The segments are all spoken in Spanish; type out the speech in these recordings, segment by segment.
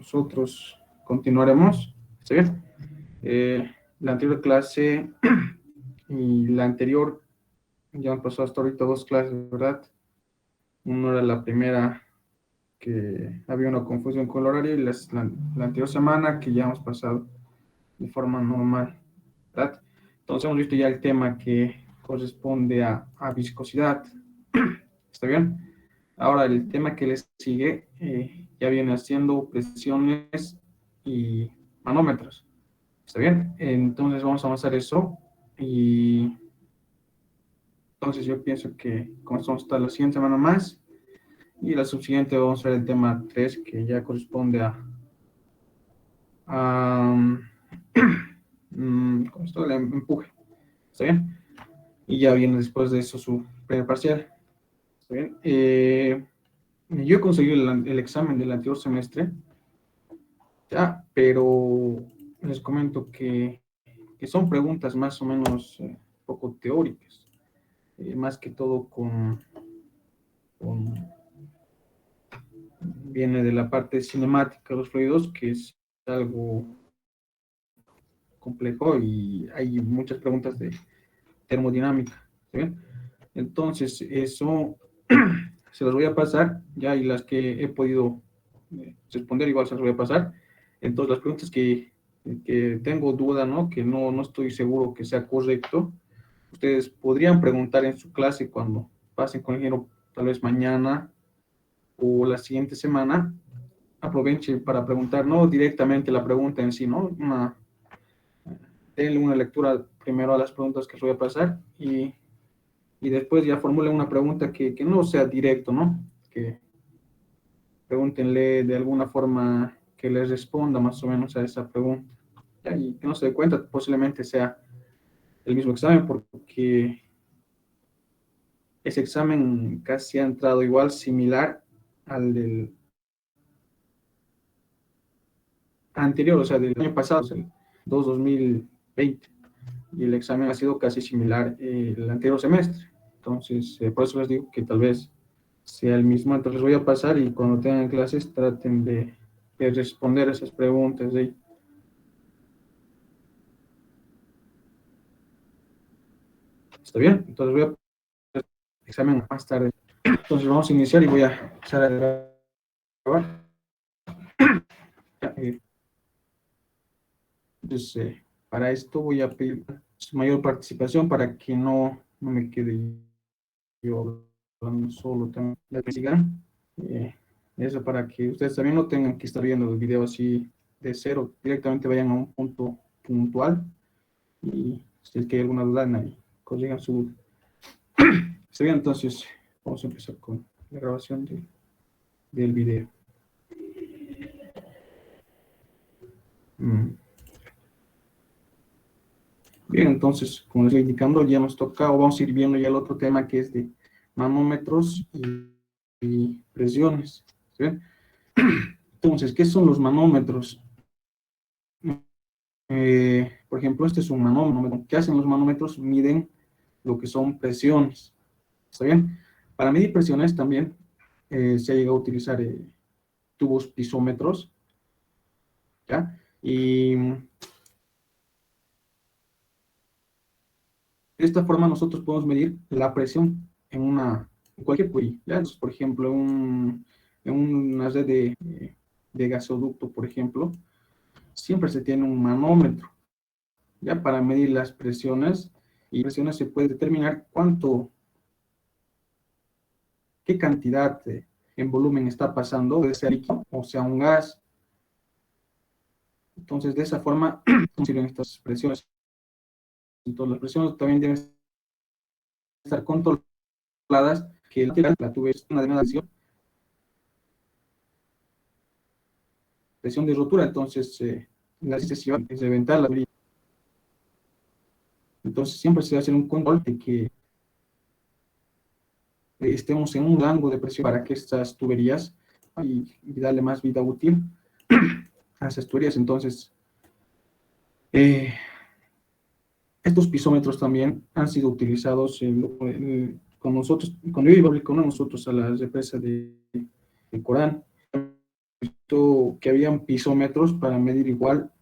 nosotros continuaremos. ¿Está bien? La anterior clase y la anterior, ya han pasado hasta ahorita 2 clases, ¿verdad? Una era la primera, que había una confusión con el horario, y la anterior semana, que ya hemos pasado de forma normal, ¿verdad? Entonces hemos visto ya el tema que corresponde a viscosidad. ¿Está bien? Ahora el tema que les sigue ya viene haciendo presiones y manómetros. ¿Está bien? Entonces vamos a avanzar eso, y entonces yo pienso que con esto vamos a estar la siguiente semana más, y la subsiguiente vamos a ver el tema 3, que ya corresponde a ¿cómo está? El empuje. ¿Está bien? Y ya viene después de eso su primer parcial. ¿Está bien? Yo he conseguido el examen del anterior semestre, ya, pero les comento que son preguntas más o menos poco teóricas, más que todo con viene de la parte cinemática de los fluidos, que es algo complejo, y hay muchas preguntas de termodinámica. ¿Sí? Entonces, eso se las voy a pasar ya, y las que he podido responder igual se las voy a pasar. Entonces, las preguntas que tengo duda, ¿no? Que no estoy seguro que sea correcto, ustedes podrían preguntar en su clase cuando pasen con el ingeniero, tal vez mañana o la siguiente semana. Aprovechen para preguntar, no directamente la pregunta en sí, ¿no? Denle una lectura primero a las preguntas que les voy a pasar, y después ya formulen una pregunta que no sea directo, ¿no? Que pregúntenle de alguna forma que les responda más o menos a esa pregunta. ¿Ya? Y que no se dé cuenta, posiblemente sea el mismo examen, porque ese examen casi ha entrado igual, similar al del anterior, o sea, del año pasado, el 2020, y el examen ha sido casi similar el anterior semestre. Entonces, por eso les digo que tal vez sea el mismo. Entonces les voy a pasar, y cuando tengan clases traten de responder esas preguntas de ahí. ¿Está bien? Entonces voy a hacer el examen más tarde. Entonces vamos a iniciar y voy a empezar a grabar. Entonces, para esto voy a pedir su mayor participación para que no me quede yo hablando solo. También la que sigan. Eso para que ustedes también no tengan que estar viendo el video así de cero, directamente vayan a un punto puntual, y si es que hay alguna duda, ahí consigan su duda. Está bien, entonces vamos a empezar con la grabación del video. Bien, entonces, como les estoy indicando, ya nos toca, o vamos a ir viendo ya el otro tema, que es de manómetros y presiones. ¿Sí ven? Entonces, ¿qué son los manómetros? Por ejemplo, este es un manómetro. ¿Qué hacen los manómetros? Miden lo que son presiones. ¿Está bien? Para medir presiones también se ha llegado a utilizar tubos pisómetros, ¿ya? Y de esta forma nosotros podemos medir la presión en cualquier puerta. ¿Ya? Entonces, por ejemplo, en una red de gasoducto, por ejemplo, siempre se tiene un manómetro, ¿ya? Para medir las presiones, y presiones se puede determinar qué cantidad en volumen está pasando, de sea líquido o sea un gas. Entonces, de esa forma sirven estas presiones. Entonces, las presiones también deben estar controladas, que la tuve una determinación presión de rotura. Entonces la excesiva es reventar la brilla. Entonces siempre se hace un control de que estemos en un rango de presión para que estas tuberías y darle más vida útil a esas tuberías. Entonces estos pisómetros también han sido utilizados con nosotros, cuando yo iba con nosotros a la represa de Corán. visto que habían pisómetros para medir igual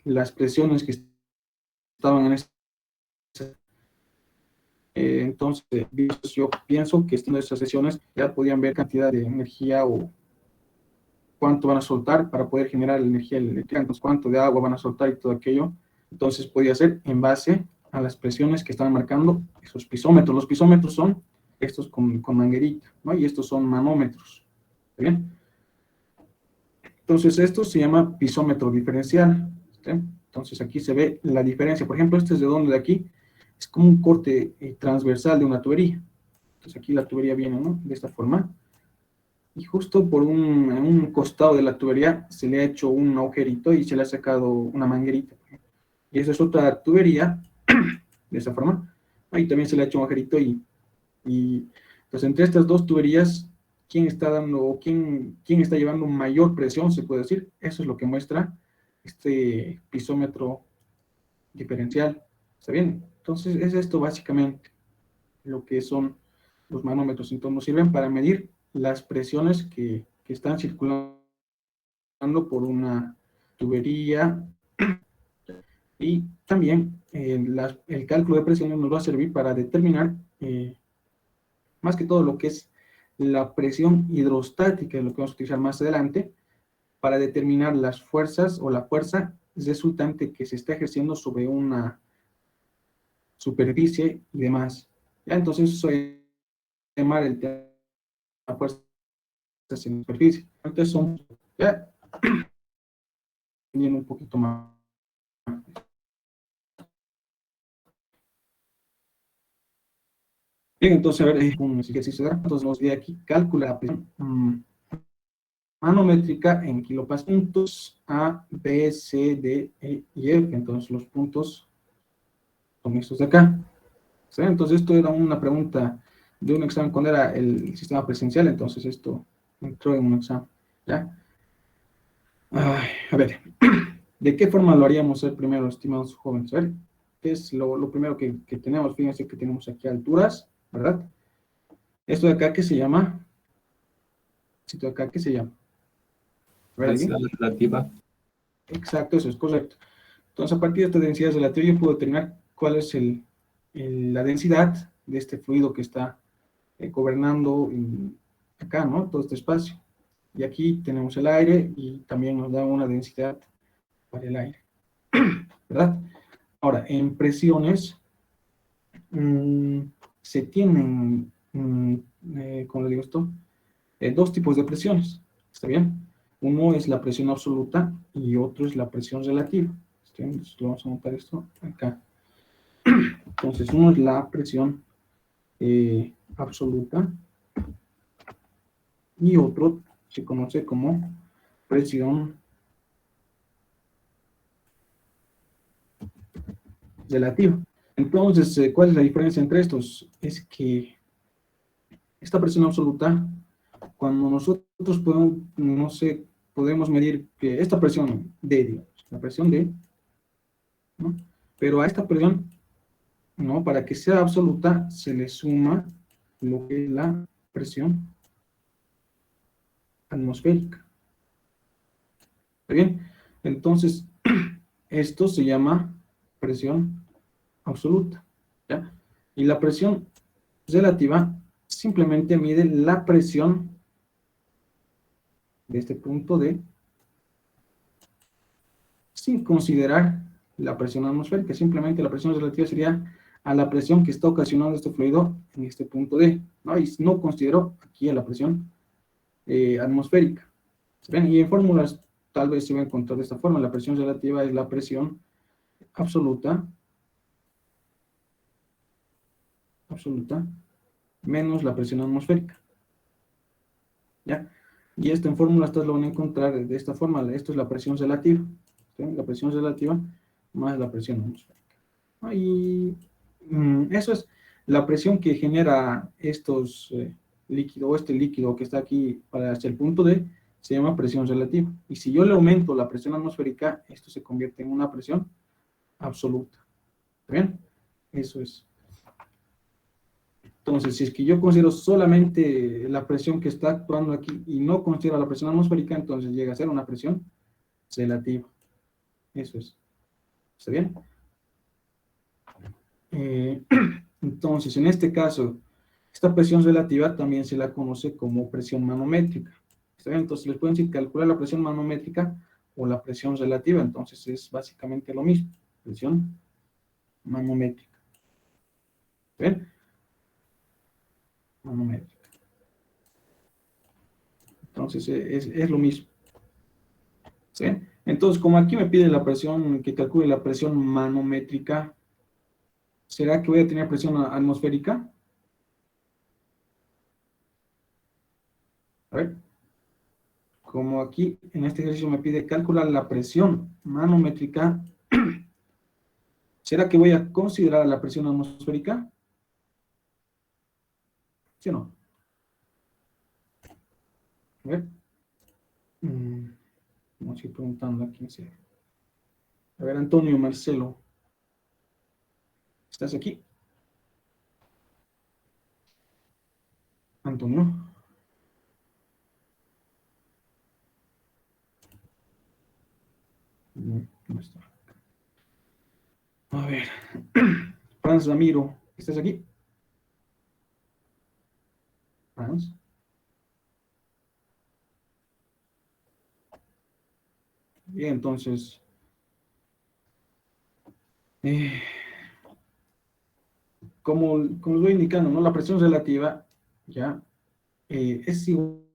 las presiones que estaban en ese. Entonces, yo pienso que estando esas sesiones ya podían ver cantidad de energía o cuánto van a soltar para poder generar la energía eléctrica, entonces cuánto de agua van a soltar y todo aquello. Entonces podía ser en base a las presiones que estaban marcando esos pisómetros. Los pisómetros son estos con manguerita, ¿no? Y estos son manómetros. ¿Está bien? Entonces esto se llama pisómetro diferencial. ¿Sí? Entonces aquí se ve la diferencia. Por ejemplo, este es redondo de aquí, es como un corte transversal de una tubería. Entonces aquí la tubería viene, ¿no? De esta forma. Y justo por en un costado de la tubería se le ha hecho un agujerito y se le ha sacado una manguerita. Y esa es otra tubería, de esa forma. Ahí también se le ha hecho un agujerito y pues entre estas dos tuberías, ¿quién está dando, quién está llevando mayor presión, se puede decir? Eso es lo que muestra este pisómetro diferencial. ¿Está bien? Entonces es esto básicamente lo que son los manómetros. Entonces nos sirven para medir las presiones que están circulando por una tubería y también el cálculo de presiones nos va a servir para determinar más que todo lo que es la presión hidrostática, lo que vamos a utilizar más adelante, para determinar las fuerzas o la fuerza resultante que se está ejerciendo sobre una superficie y demás. ¿Ya? Entonces eso es llamar el tema de fuerzas en superficie. Entonces son, ya, un poquito más. Bien, entonces, a ver, un ejercicio de entonces nos dice aquí, calcula la presión manométrica en kilopascales, puntos A, B, C, D, E y F. Entonces, los puntos son estos de acá. ¿Sí? Entonces, esto era una pregunta de un examen cuando era el sistema presencial, entonces esto entró en un examen. ¿Ya? Ay, a ver, ¿de qué forma lo haríamos el primero, estimados jóvenes? A ver, ¿qué es lo primero que tenemos? Fíjense que tenemos aquí alturas, ¿verdad? Esto de acá, ¿qué se llama? Esto de acá, ¿qué se llama? A ver, Densidad ¿alguien? relativa. Exacto, eso es correcto. Entonces, a partir de esta densidad relativa, yo puedo determinar cuál es la densidad de este fluido que está gobernando acá, ¿no? Todo este espacio. Y aquí tenemos el aire y también nos da una densidad para el aire, ¿verdad? Ahora, en presiones se tienen, ¿cómo le digo esto? Dos tipos de presiones, ¿está bien? Uno es la presión absoluta y otro es la presión relativa. ¿Está bien? Entonces, vamos a anotar esto acá. Entonces, uno es la presión absoluta y otro se conoce como presión relativa. Entonces, ¿cuál es la diferencia entre estos? Es que esta presión absoluta, cuando nosotros podemos, no sé, podemos medir que esta presión D, digamos, la presión D, ¿no? Pero a esta presión, ¿no? Para que sea absoluta, se le suma lo que es la presión atmosférica. ¿Está bien? Entonces, esto se llama presión absoluta, ¿ya? Y la presión relativa simplemente mide la presión de este punto D sin considerar la presión atmosférica. Simplemente la presión relativa sería a la presión que está ocasionando este fluido en este punto D, ¿no? Y no considero aquí a la presión atmosférica. ¿Ven? Y en fórmulas tal vez se va a encontrar de esta forma. La presión relativa es la presión absoluta menos la presión atmosférica. ¿Ya? Y esto en fórmula ustedes lo van a encontrar de esta forma. Esto es la presión relativa. ¿Sí? La presión relativa más la presión atmosférica. Y eso es la presión que genera estos líquidos, este líquido que está aquí para hacia el punto D, se llama presión relativa. Y si yo le aumento la presión atmosférica, esto se convierte en una presión absoluta. ¿Está bien? Eso es. Entonces, si es que yo considero solamente la presión que está actuando aquí y no considero la presión atmosférica, entonces llega a ser una presión relativa. Eso es. ¿Está bien? Eh, entonces, en este caso, esta presión relativa también se la conoce como presión manométrica. ¿Está bien? Entonces, les pueden decir calcular la presión manométrica o la presión relativa. Entonces, es básicamente lo mismo. Presión manométrica. ¿Está bien? Manométrica. Entonces, es lo mismo. ¿Sí? Entonces, como aquí me pide la presión, que calcule la presión manométrica, ¿será que voy a tener presión atmosférica? A ver, como aquí en este ejercicio me pide calcular la presión manométrica, ¿será que voy a considerar la presión atmosférica? ¿Sí o no? A ver, vamos a ir preguntando a quién sea. A ver, Antonio Marcelo, ¿estás aquí? Antonio. No está. A ver, Franz Ramiro, ¿estás aquí? Franz. Bien, entonces, eh, como os voy indicando, ¿no? La presión relativa, ya, es igual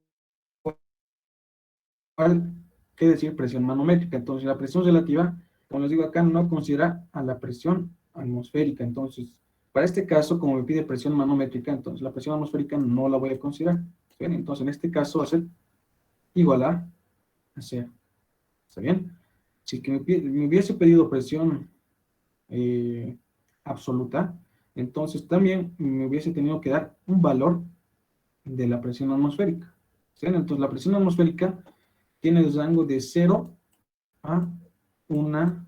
que decir presión manométrica. Entonces, la presión relativa, como les digo acá, no considera a la presión atmosférica. Entonces, para este caso, como me pide presión manométrica, entonces la presión atmosférica no la voy a considerar. ¿Bien? Entonces, en este caso va a ser igual a cero. ¿Está bien? Si que me hubiese pedido presión absoluta, entonces también me hubiese tenido que dar un valor de la presión atmosférica. ¿Sí? Entonces, la presión atmosférica tiene el rango de 0 a una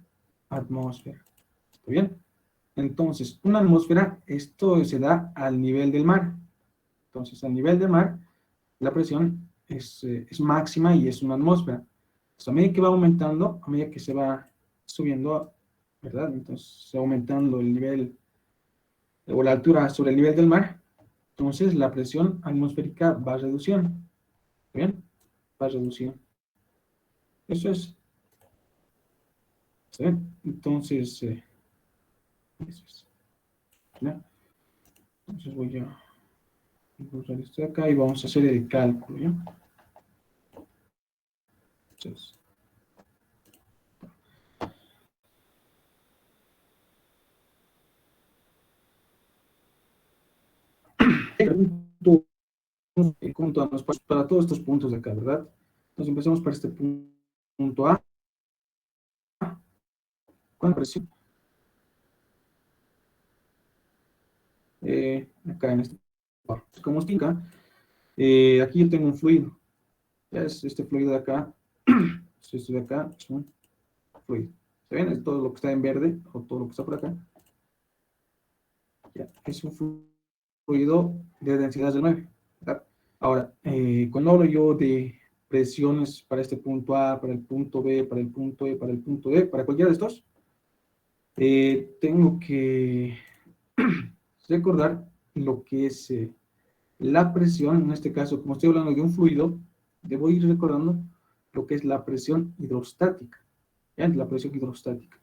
atmósfera. ¿Está bien? Entonces, una atmósfera, esto se da al nivel del mar. Entonces, al nivel del mar, la presión es máxima y es una atmósfera. Entonces, a medida que va aumentando, a medida que se va subiendo, ¿verdad? Entonces, se va aumentando el nivel o la altura sobre el nivel del mar, entonces la presión atmosférica va reduciendo. ¿Bien? Va reduciendo. Eso es. ¿Sí? Entonces, eso es. ¿Ya? Entonces voy a borrar esto de acá y vamos a hacer el cálculo. ¿Ya? Entonces, para todos estos puntos de acá, ¿verdad? Entonces empezamos para este punto A. ¿Cuál presión? Acá en este. Como os indica, aquí yo tengo un fluido. Ya es este fluido de acá. Este de acá es un fluido. ¿Se ven? Es todo lo que está en verde o todo lo que está por acá. Ya, es un fluido de densidad de 9. ¿Verdad? Ahora, cuando hablo yo de presiones para este punto A, para el punto B, para el punto E, para el punto D, para cualquiera de estos, tengo que recordar lo que es la presión. En este caso, como estoy hablando de un fluido, debo ir recordando lo que es la presión hidrostática. ¿Ya? La presión hidrostática.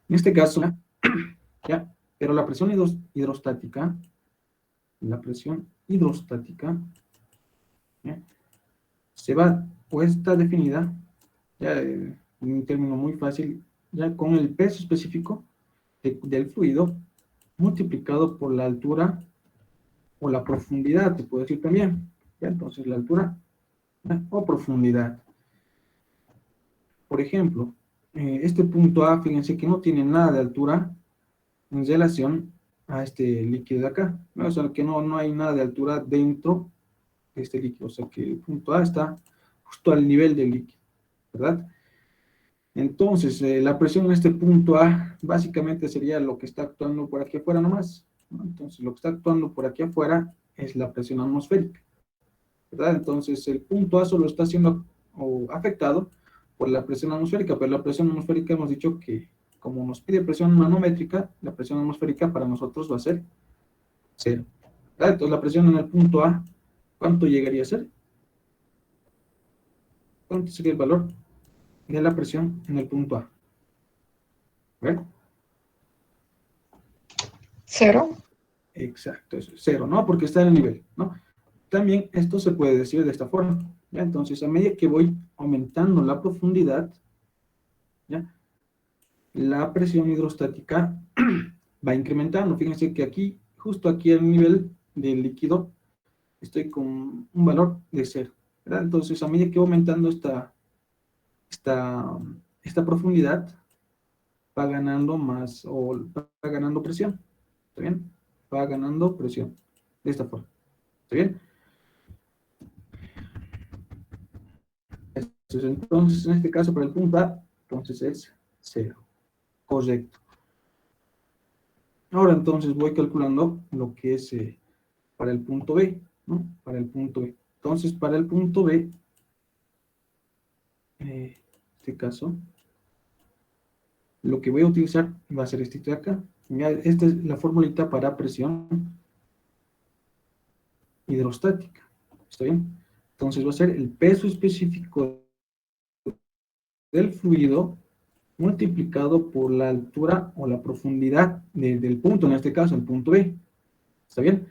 En este caso, ¿ya? Pero la presión hidrostática, ¿ya? Se va, o está definida, ya en un término muy fácil, ya con el peso específico del fluido multiplicado por la altura o la profundidad, te puedo decir también. ¿Ya? Entonces, la altura, ¿ya? O profundidad. Por ejemplo, este punto A, fíjense que no tiene nada de altura en relación a este líquido de acá, ¿no? O sea, que no hay nada de altura dentro de este líquido, o sea que el punto A está justo al nivel del líquido, ¿verdad? Entonces, la presión en este punto A básicamente sería lo que está actuando por aquí afuera nomás, ¿no? Entonces, lo que está actuando por aquí afuera es la presión atmosférica, ¿verdad? Entonces, el punto A solo está siendo afectado por la presión atmosférica, pero la presión atmosférica hemos dicho que como nos pide presión manométrica, la presión atmosférica para nosotros va a ser cero, ¿verdad? Entonces, la presión en el punto A, ¿cuánto llegaría a ser? ¿Cuánto sería el valor de la presión en el punto A? ¿Verdad? Cero. Exacto, eso es cero, ¿no? Porque está en el nivel, ¿no? También esto se puede decir de esta forma, ¿ya? Entonces, a medida que voy aumentando la profundidad, ¿ya? La presión hidrostática va incrementando. Fíjense que aquí, justo aquí al nivel del líquido, estoy con un valor de cero, ¿verdad? Entonces, a medida que voy aumentando esta, esta profundidad, va ganando más, o va ganando presión, ¿está bien? Va ganando presión, de esta forma, ¿está bien? Entonces, en este caso, para el punto A, entonces es cero. Correcto. Ahora, entonces, voy calculando lo que es para el punto B, ¿no? Para el punto B. Entonces, para el punto B, en este caso, lo que voy a utilizar va a ser este de acá. Ya, esta es la formulita para presión hidrostática. ¿Está bien? Entonces, va a ser el peso específico del fluido multiplicado por la altura o la profundidad del punto, en este caso, el punto B. ¿Está bien?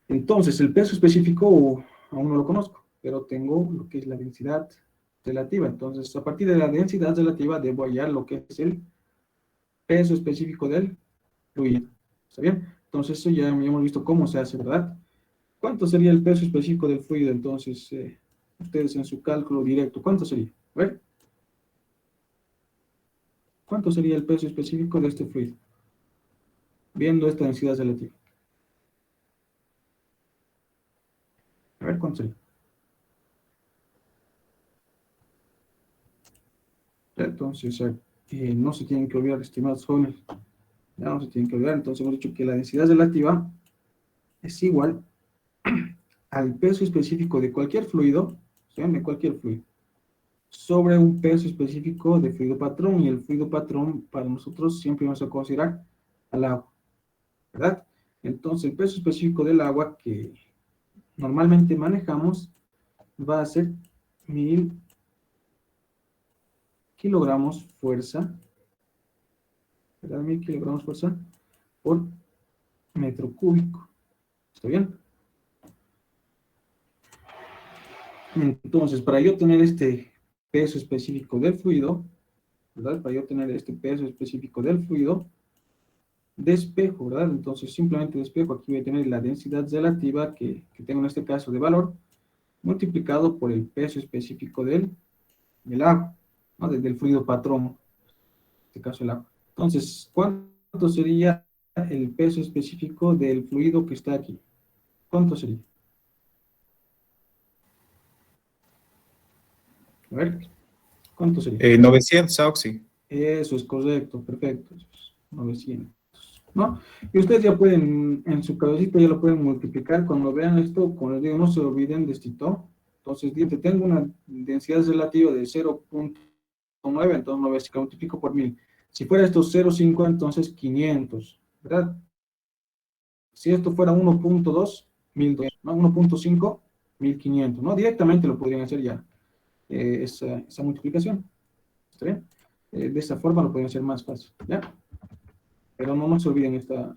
Entonces, el peso específico aún no lo conozco, pero tengo lo que es la densidad relativa. Entonces, a partir de la densidad relativa, debo hallar lo que es el peso específico del fluido. ¿Está bien? Entonces, eso ya hemos visto cómo se hace, ¿verdad? ¿Cuánto sería el peso específico del fluido? Entonces, ustedes en su cálculo directo, ¿cuánto sería? A ver, ¿cuánto sería el peso específico de este fluido? Viendo esta densidad relativa. A ver, ¿cuánto sería? Entonces, no se tienen que olvidar, estimados jóvenes, ya no se tienen que olvidar. Entonces, hemos dicho que la densidad relativa es igual al peso específico de cualquier fluido, ¿sí? De cualquier fluido, sobre un peso específico de fluido patrón, y el fluido patrón para nosotros siempre vamos a considerar al agua, ¿verdad? Entonces, el peso específico del agua que normalmente manejamos va a ser 1000 kilogramos fuerza, ¿verdad? 1000 kilogramos fuerza por metro cúbico. ¿Está bien? Entonces, para yo tener este peso específico del fluido, ¿verdad? Para yo tener este peso específico del fluido, despejo, ¿verdad? Entonces, simplemente despejo. Aquí voy a tener la densidad relativa que tengo en este caso de valor, multiplicado por el peso específico del agua, ¿no? Del fluido patrón, en este caso el agua. Entonces, ¿cuánto sería el peso específico del fluido que está aquí? ¿Cuánto sería? A ver, ¿cuánto sería? 900 Auxi. Eso es correcto, perfecto. Eso es 900, ¿no? Y ustedes ya pueden, en su cabecita ya lo pueden multiplicar. Cuando vean esto, como les digo, no se olviden de esto. Entonces, tengo una densidad relativa de 0.9, entonces 9 se multiplico por 1000. Si fuera esto 0.5, entonces 500, ¿verdad? Si esto fuera 1.2, 1200, ¿no? 1.5, 1500, ¿no? Directamente lo podrían hacer ya, esa multiplicación. ¿Está bien? De esa forma lo pueden hacer más fácil, ¿ya? Pero no se olviden esta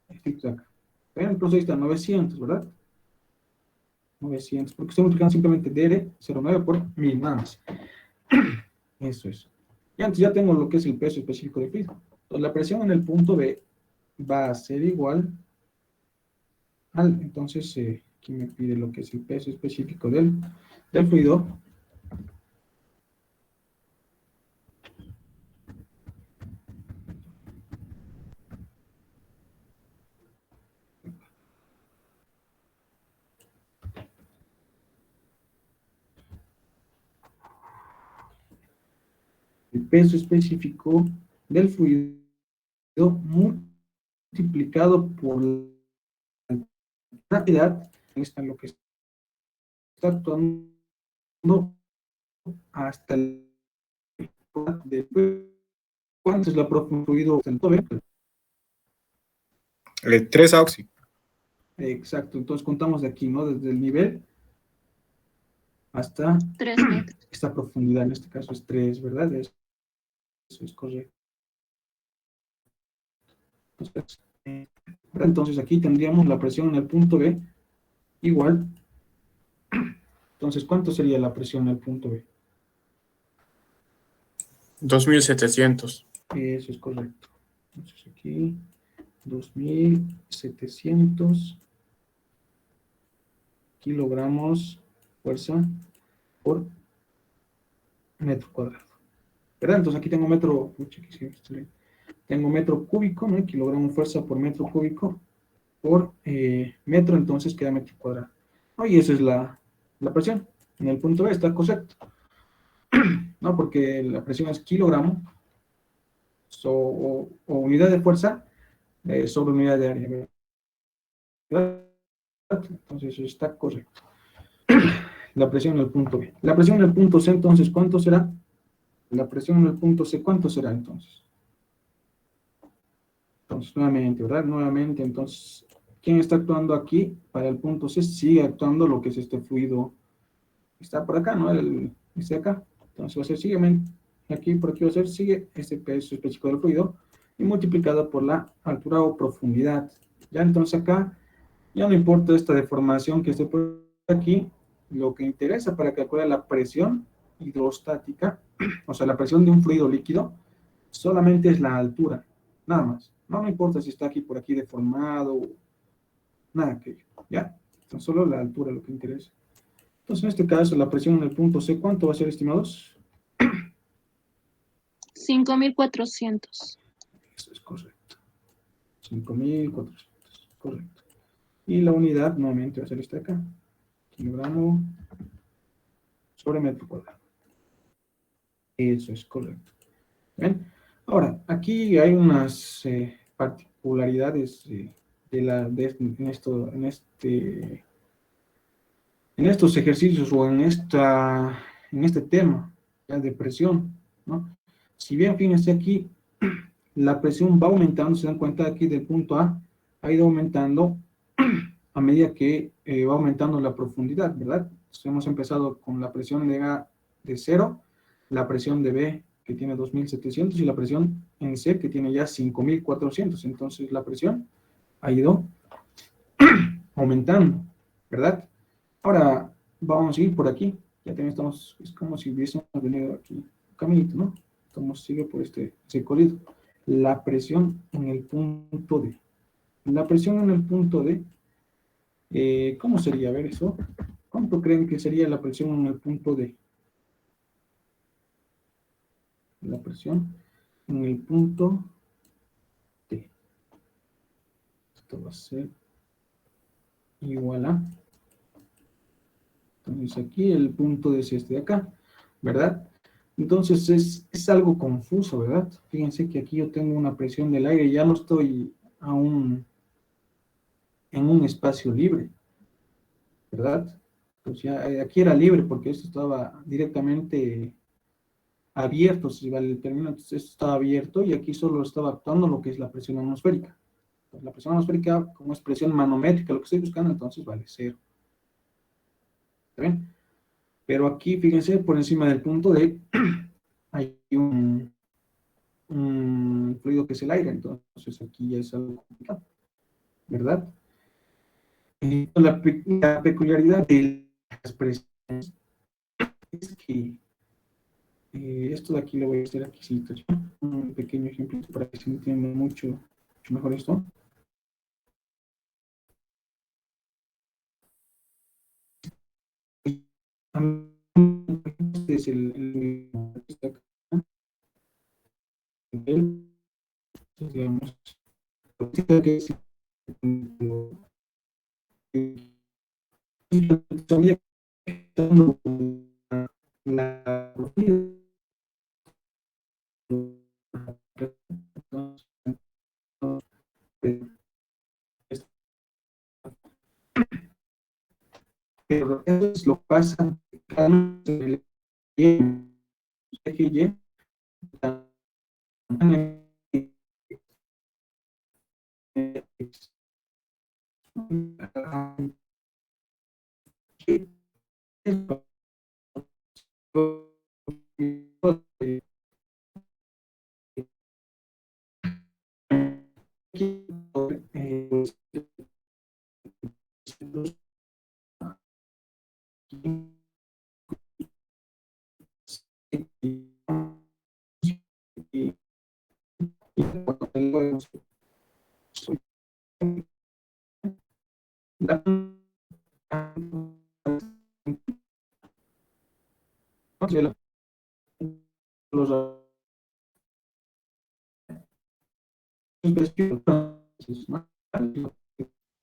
acá. ¿Ven? Entonces ahí está 900, ¿verdad? 900, porque estoy multiplicando simplemente DR09 por 1000 más. Eso es. Y antes ya tengo lo que es el peso específico del fluido. Entonces la presión en el punto B va a ser igual al, entonces, aquí me pide lo que es el peso específico del fluido. el peso específico del fluido multiplicado por la cantidad, está lo que está actuando hasta el de cuánto es la profundidad fluido del todo. 3 auxi. Exacto, entonces contamos de aquí, ¿no? Desde el nivel hasta 3 metros. esta profundidad, en este caso es 3, ¿verdad? Eso es correcto. Entonces aquí tendríamos la presión en el punto B igual. Entonces, ¿cuánto sería la presión en el punto B? 2700. Eso es correcto. Entonces aquí 2700 kilogramos fuerza por metro cuadrado. ¿Verdad? Entonces aquí tengo metro, tengo metro cúbico, ¿no? Kilogramo fuerza por metro cúbico por metro, entonces queda metro cuadrado. ¿No? Y esa es la presión. En el punto B está correcto. ¿No? Porque la presión es kilogramo o unidad de fuerza sobre unidad de área. ¿Verdad? Entonces eso está correcto. La presión en el punto B. La presión en el punto C, entonces, ¿cuánto será? La presión en el punto C, ¿cuánto será entonces? Entonces, nuevamente, ¿verdad? Nuevamente, entonces, ¿quién está actuando aquí? Para el punto C sigue actuando lo que es este fluido. Está por acá, ¿no? Este de acá. Entonces va a ser, sigue, aquí, por aquí va a ser, sigue este peso específico del fluido y multiplicado por la altura o profundidad. Ya entonces acá, ya no importa esta deformación que esté por aquí, lo que interesa para calcular la presión hidrostática, o sea, la presión de un fluido líquido, solamente es la altura, nada más. No me importa si está aquí por aquí deformado, nada que ¿ya? Entonces, solo la altura lo que interesa. Entonces, en este caso, la presión en el punto C, ¿cuánto va a ser, estimados? 5400. Eso es correcto. 5400, correcto. Y la unidad, nuevamente, va a ser esta acá. Kilogramo sobre metro cuadrado. Eso es correcto. ¿Ven? Ahora, aquí hay unas particularidades en estos ejercicios o en este tema, ya, de presión, ¿no? Si bien, fíjense aquí, la presión va aumentando, se dan cuenta aquí del punto A, ha ido aumentando a medida que va aumentando la profundidad, ¿verdad? Entonces, hemos empezado con la presión de A de 0, la presión de B que tiene 2700 y la presión en C que tiene ya 5400. Entonces la presión ha ido aumentando, ¿verdad? Ahora vamos a ir por aquí. Ya también estamos, es como si hubiésemos venido aquí un caminito, ¿no? Entonces sigue por este recorrido. La presión en el punto D. La presión en el punto D, ¿cómo sería? A ver eso. ¿Cuánto creen que sería la presión en el punto D? La presión en el punto D. Esto va a ser igual a. Entonces aquí el punto D es este de acá, ¿verdad? Entonces es algo confuso, ¿verdad? Fíjense que aquí yo tengo una presión del aire, ya no estoy aún en un espacio libre, ¿verdad? Pues ya aquí era libre porque esto estaba directamente abierto, si vale el término, entonces esto estaba abierto y aquí solo estaba actuando lo que es la presión atmosférica. Pues la presión atmosférica, como es presión manométrica, lo que estoy buscando, entonces vale 0. ¿Está bien? Pero aquí, fíjense, por encima del punto D hay un fluido que es el aire, entonces aquí ya es algo complicado, ¿verdad? La peculiaridad de las presiones es que esto de aquí lo voy a hacer aquí, sí, un pequeño ejemplo para que se entienda mucho mejor esto. Este es digamos, que es la lo pasa cada uno del eje Y,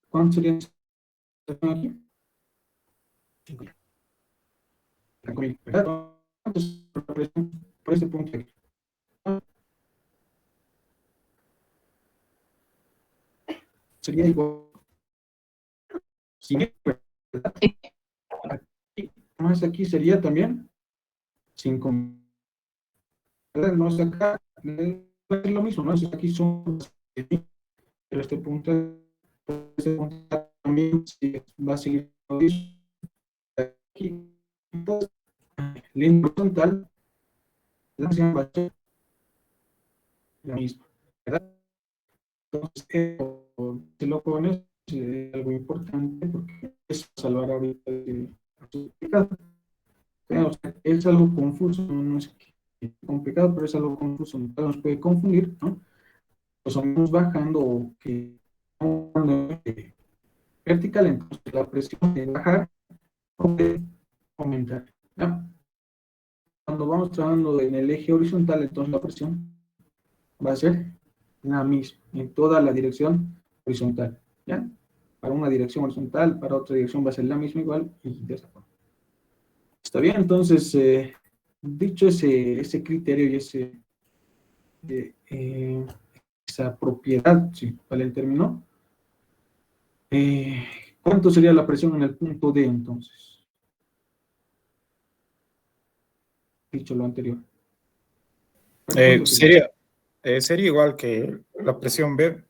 ¿cuánto sería aquí? 5.000, ¿verdad? Entonces, por este punto aquí. Sería igual. ¿Verdad? Aquí, más aquí sería también 5.000. ¿Verdad? No es acá, es lo mismo, ¿no? Es aquí son, pero este punto también va a seguir aquí. Entonces, línea horizontal, la va a ser la misma, ¿verdad? Entonces, si lo pones, es algo importante porque es salvar ahorita es algo confuso, no es complicado, pero es algo confuso, nos puede confundir, ¿no? Pues vamos bajando que vertical, entonces la presión de bajar o de aumentar, ¿ya? Cuando vamos trabajando en el eje horizontal, entonces la presión va a ser la misma en toda la dirección horizontal, ¿ya? Para una dirección horizontal, para otra dirección va a ser la misma igual y de esta forma. Está bien, entonces, dicho ese criterio y esa propiedad, si vale el término, ¿cuánto sería la presión en el punto D entonces? Dicho lo anterior. ¿Cuánto sería? Sería igual que la presión B.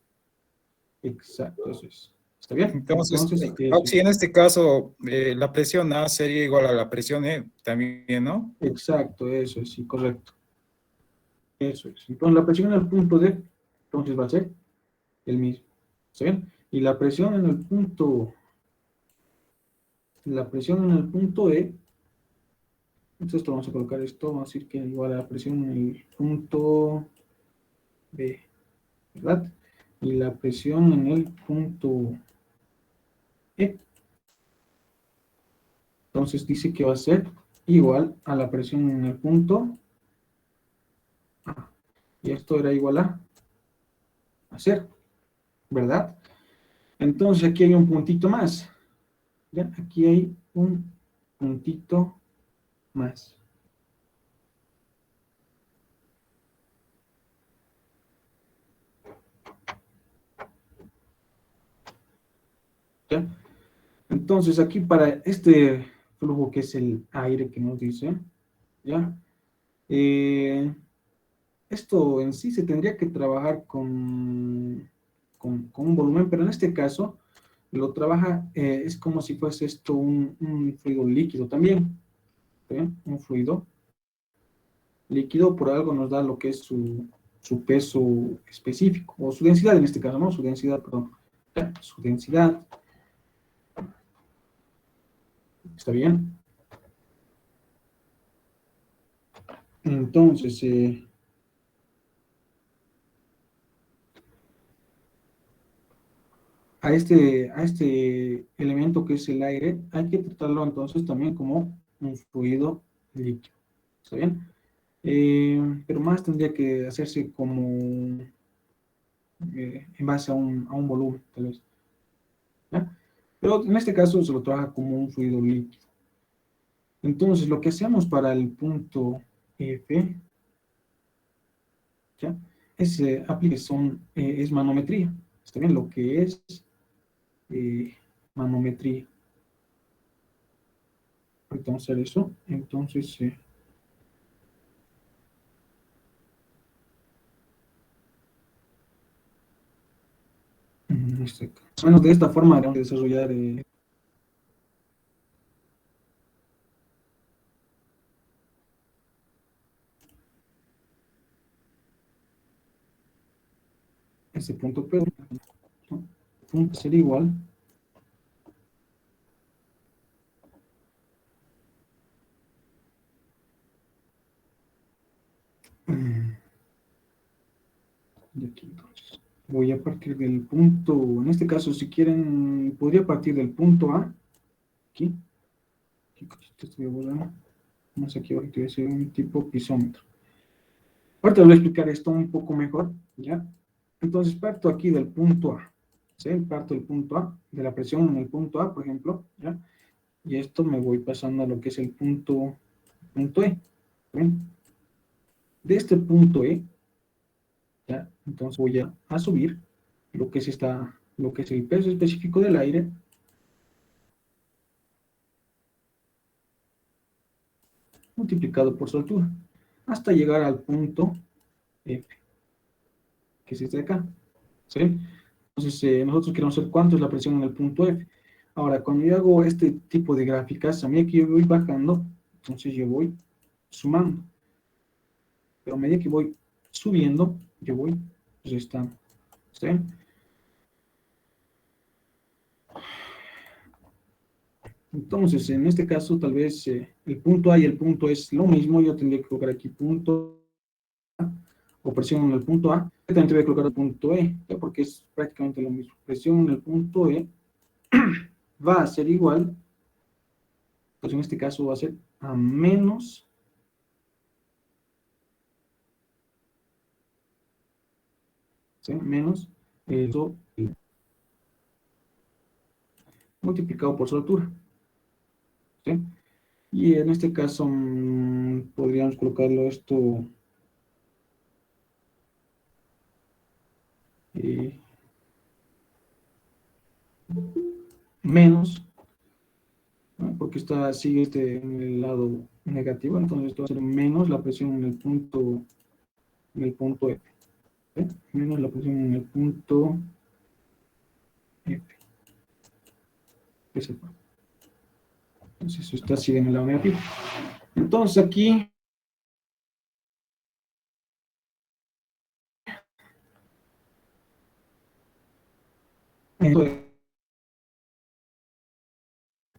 Exacto, eso es. ¿Está bien? Entonces, Entonces, eso si es. en este caso la presión A sería igual a la presión E también, ¿no? Exacto, eso es, sí, correcto. Eso es. Entonces, la presión en el punto D, entonces va a ser el mismo. ¿Está bien? Y la presión en el punto E, entonces esto vamos a colocar esto, vamos a decir que igual a la presión en el punto B, ¿verdad? Y la presión en el punto E, entonces dice que va a ser igual a la presión en el punto A. Y esto era igual a 0, ¿verdad? Entonces aquí hay un puntito más. ¿Ya? Aquí hay un puntito más. ¿Ya? Entonces aquí para este flujo que es el aire que nos dice, ¿ya? Esto en sí se tendría que trabajar con un volumen, pero en este caso lo trabaja, es como si fuese esto un fluido líquido también, ¿sí? Un fluido líquido por algo nos da lo que es su peso específico, o su densidad en este caso, ¿no? Su densidad, perdón. ¿Ya? Su densidad. ¿Está bien? Entonces, a este elemento que es el aire, hay que tratarlo entonces también como un fluido líquido. ¿Está bien? Pero más tendría que hacerse como en base a un volumen, tal vez. ¿Ya? Pero en este caso se lo trabaja como un fluido líquido. Entonces, lo que hacemos para el punto F, ¿ya? Es aplicación, es manometría. ¿Está bien? Lo que es manometría. Ahorita vamos a hacer eso. Entonces, más o menos de esta forma vamos a desarrollar ese punto, pero ¿no? Punto sería igual. De aquí, entonces. Voy a partir del punto, en este caso, si quieren, podría partir del punto A, aquí. Aquí estoy borrando. Vamos aquí abajo, voy a hacer un tipo pisómetro. Ahorita les voy a explicar esto un poco mejor, ¿ya? Entonces parto aquí del punto A, ¿sí? Parto del punto A, de la presión en el punto A, por ejemplo, ¿ya? Y esto me voy pasando a lo que es el punto E, ¿sí? De este punto E, ¿ya? Entonces voy a subir lo que es lo que es el peso específico del aire, multiplicado por su altura, hasta llegar al punto F, que es este de acá, ¿sí? Entonces, nosotros queremos saber cuánto es la presión en el punto F. Ahora, cuando yo hago este tipo de gráficas, a medida que yo voy bajando, entonces yo voy sumando. Pero a medida que voy subiendo, yo voy restando. ¿Sí? Entonces, en este caso, tal vez el punto A y el punto es lo mismo. Yo tendría que colocar aquí punto A, o presión en el punto A. Yo también voy a colocar el punto E, ¿ya? Porque es prácticamente lo mismo. Presión en el punto E va a ser igual, pues en este caso va a ser a menos, ¿sí? Menos eso multiplicado por su altura, ¿sí? Y en este caso podríamos colocarlo esto eh, menos, ¿no? Porque sigue en el lado negativo, entonces esto va a ser menos la presión en el punto F, ¿sí? Menos la presión en el punto F. Entonces esto está así en el lado negativo. Entonces aquí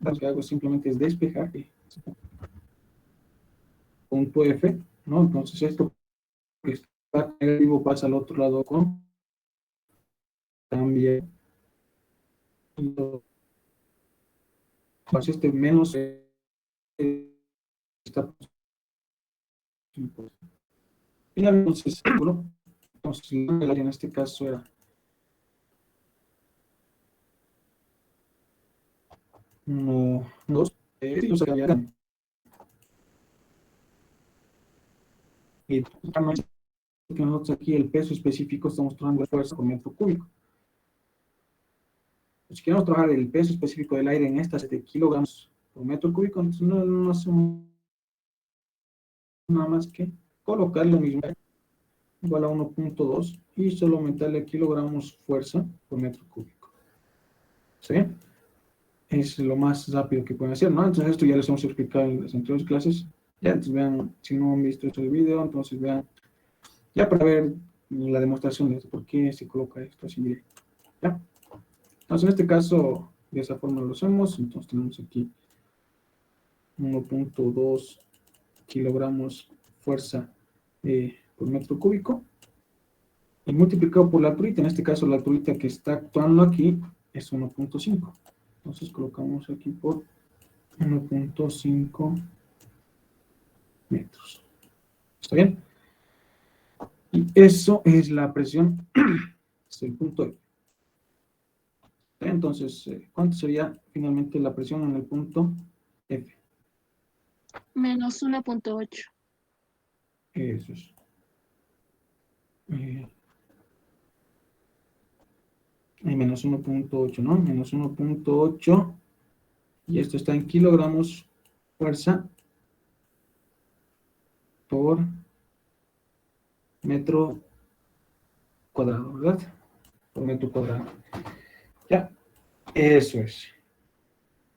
lo que hago simplemente es despejar el punto F, ¿no? Entonces esto que está negativo pasa al otro lado con cambia. Entonces este menos está entonces, bueno, entonces el área en este caso era 1, 2, y que nosotros aquí el peso específico estamos trabajando de fuerza por metro cúbico. Si queremos trabajar el peso específico del aire en estas de kilogramos por metro cúbico, entonces no hacemos nada más que colocar lo mismo igual a 1.2 y solo aumentarle kilogramos fuerza por metro cúbico. ¿Sí? Es lo más rápido que pueden hacer, ¿no? Entonces esto ya les hemos explicado en las anteriores clases. Ya, entonces vean, si no han visto este video, entonces vean, ya para ver la demostración de esto, por qué se coloca esto así directo. ¿Ya? Entonces en este caso, de esa forma lo hacemos, entonces tenemos aquí 1.2 kilogramos fuerza por metro cúbico y multiplicado por la alturita, en este caso la alturita que está actuando aquí es 1.5. Entonces colocamos aquí por 1.5 metros. ¿Está bien? Y eso es la presión, es el punto F. Entonces, ¿cuánto sería finalmente la presión en el punto F? Menos 1.8. Eso es. Menos 1.8, ¿no? Menos 1.8. Y esto está en kilogramos fuerza por metro cuadrado, ¿verdad? Por metro cuadrado. Ya, eso es.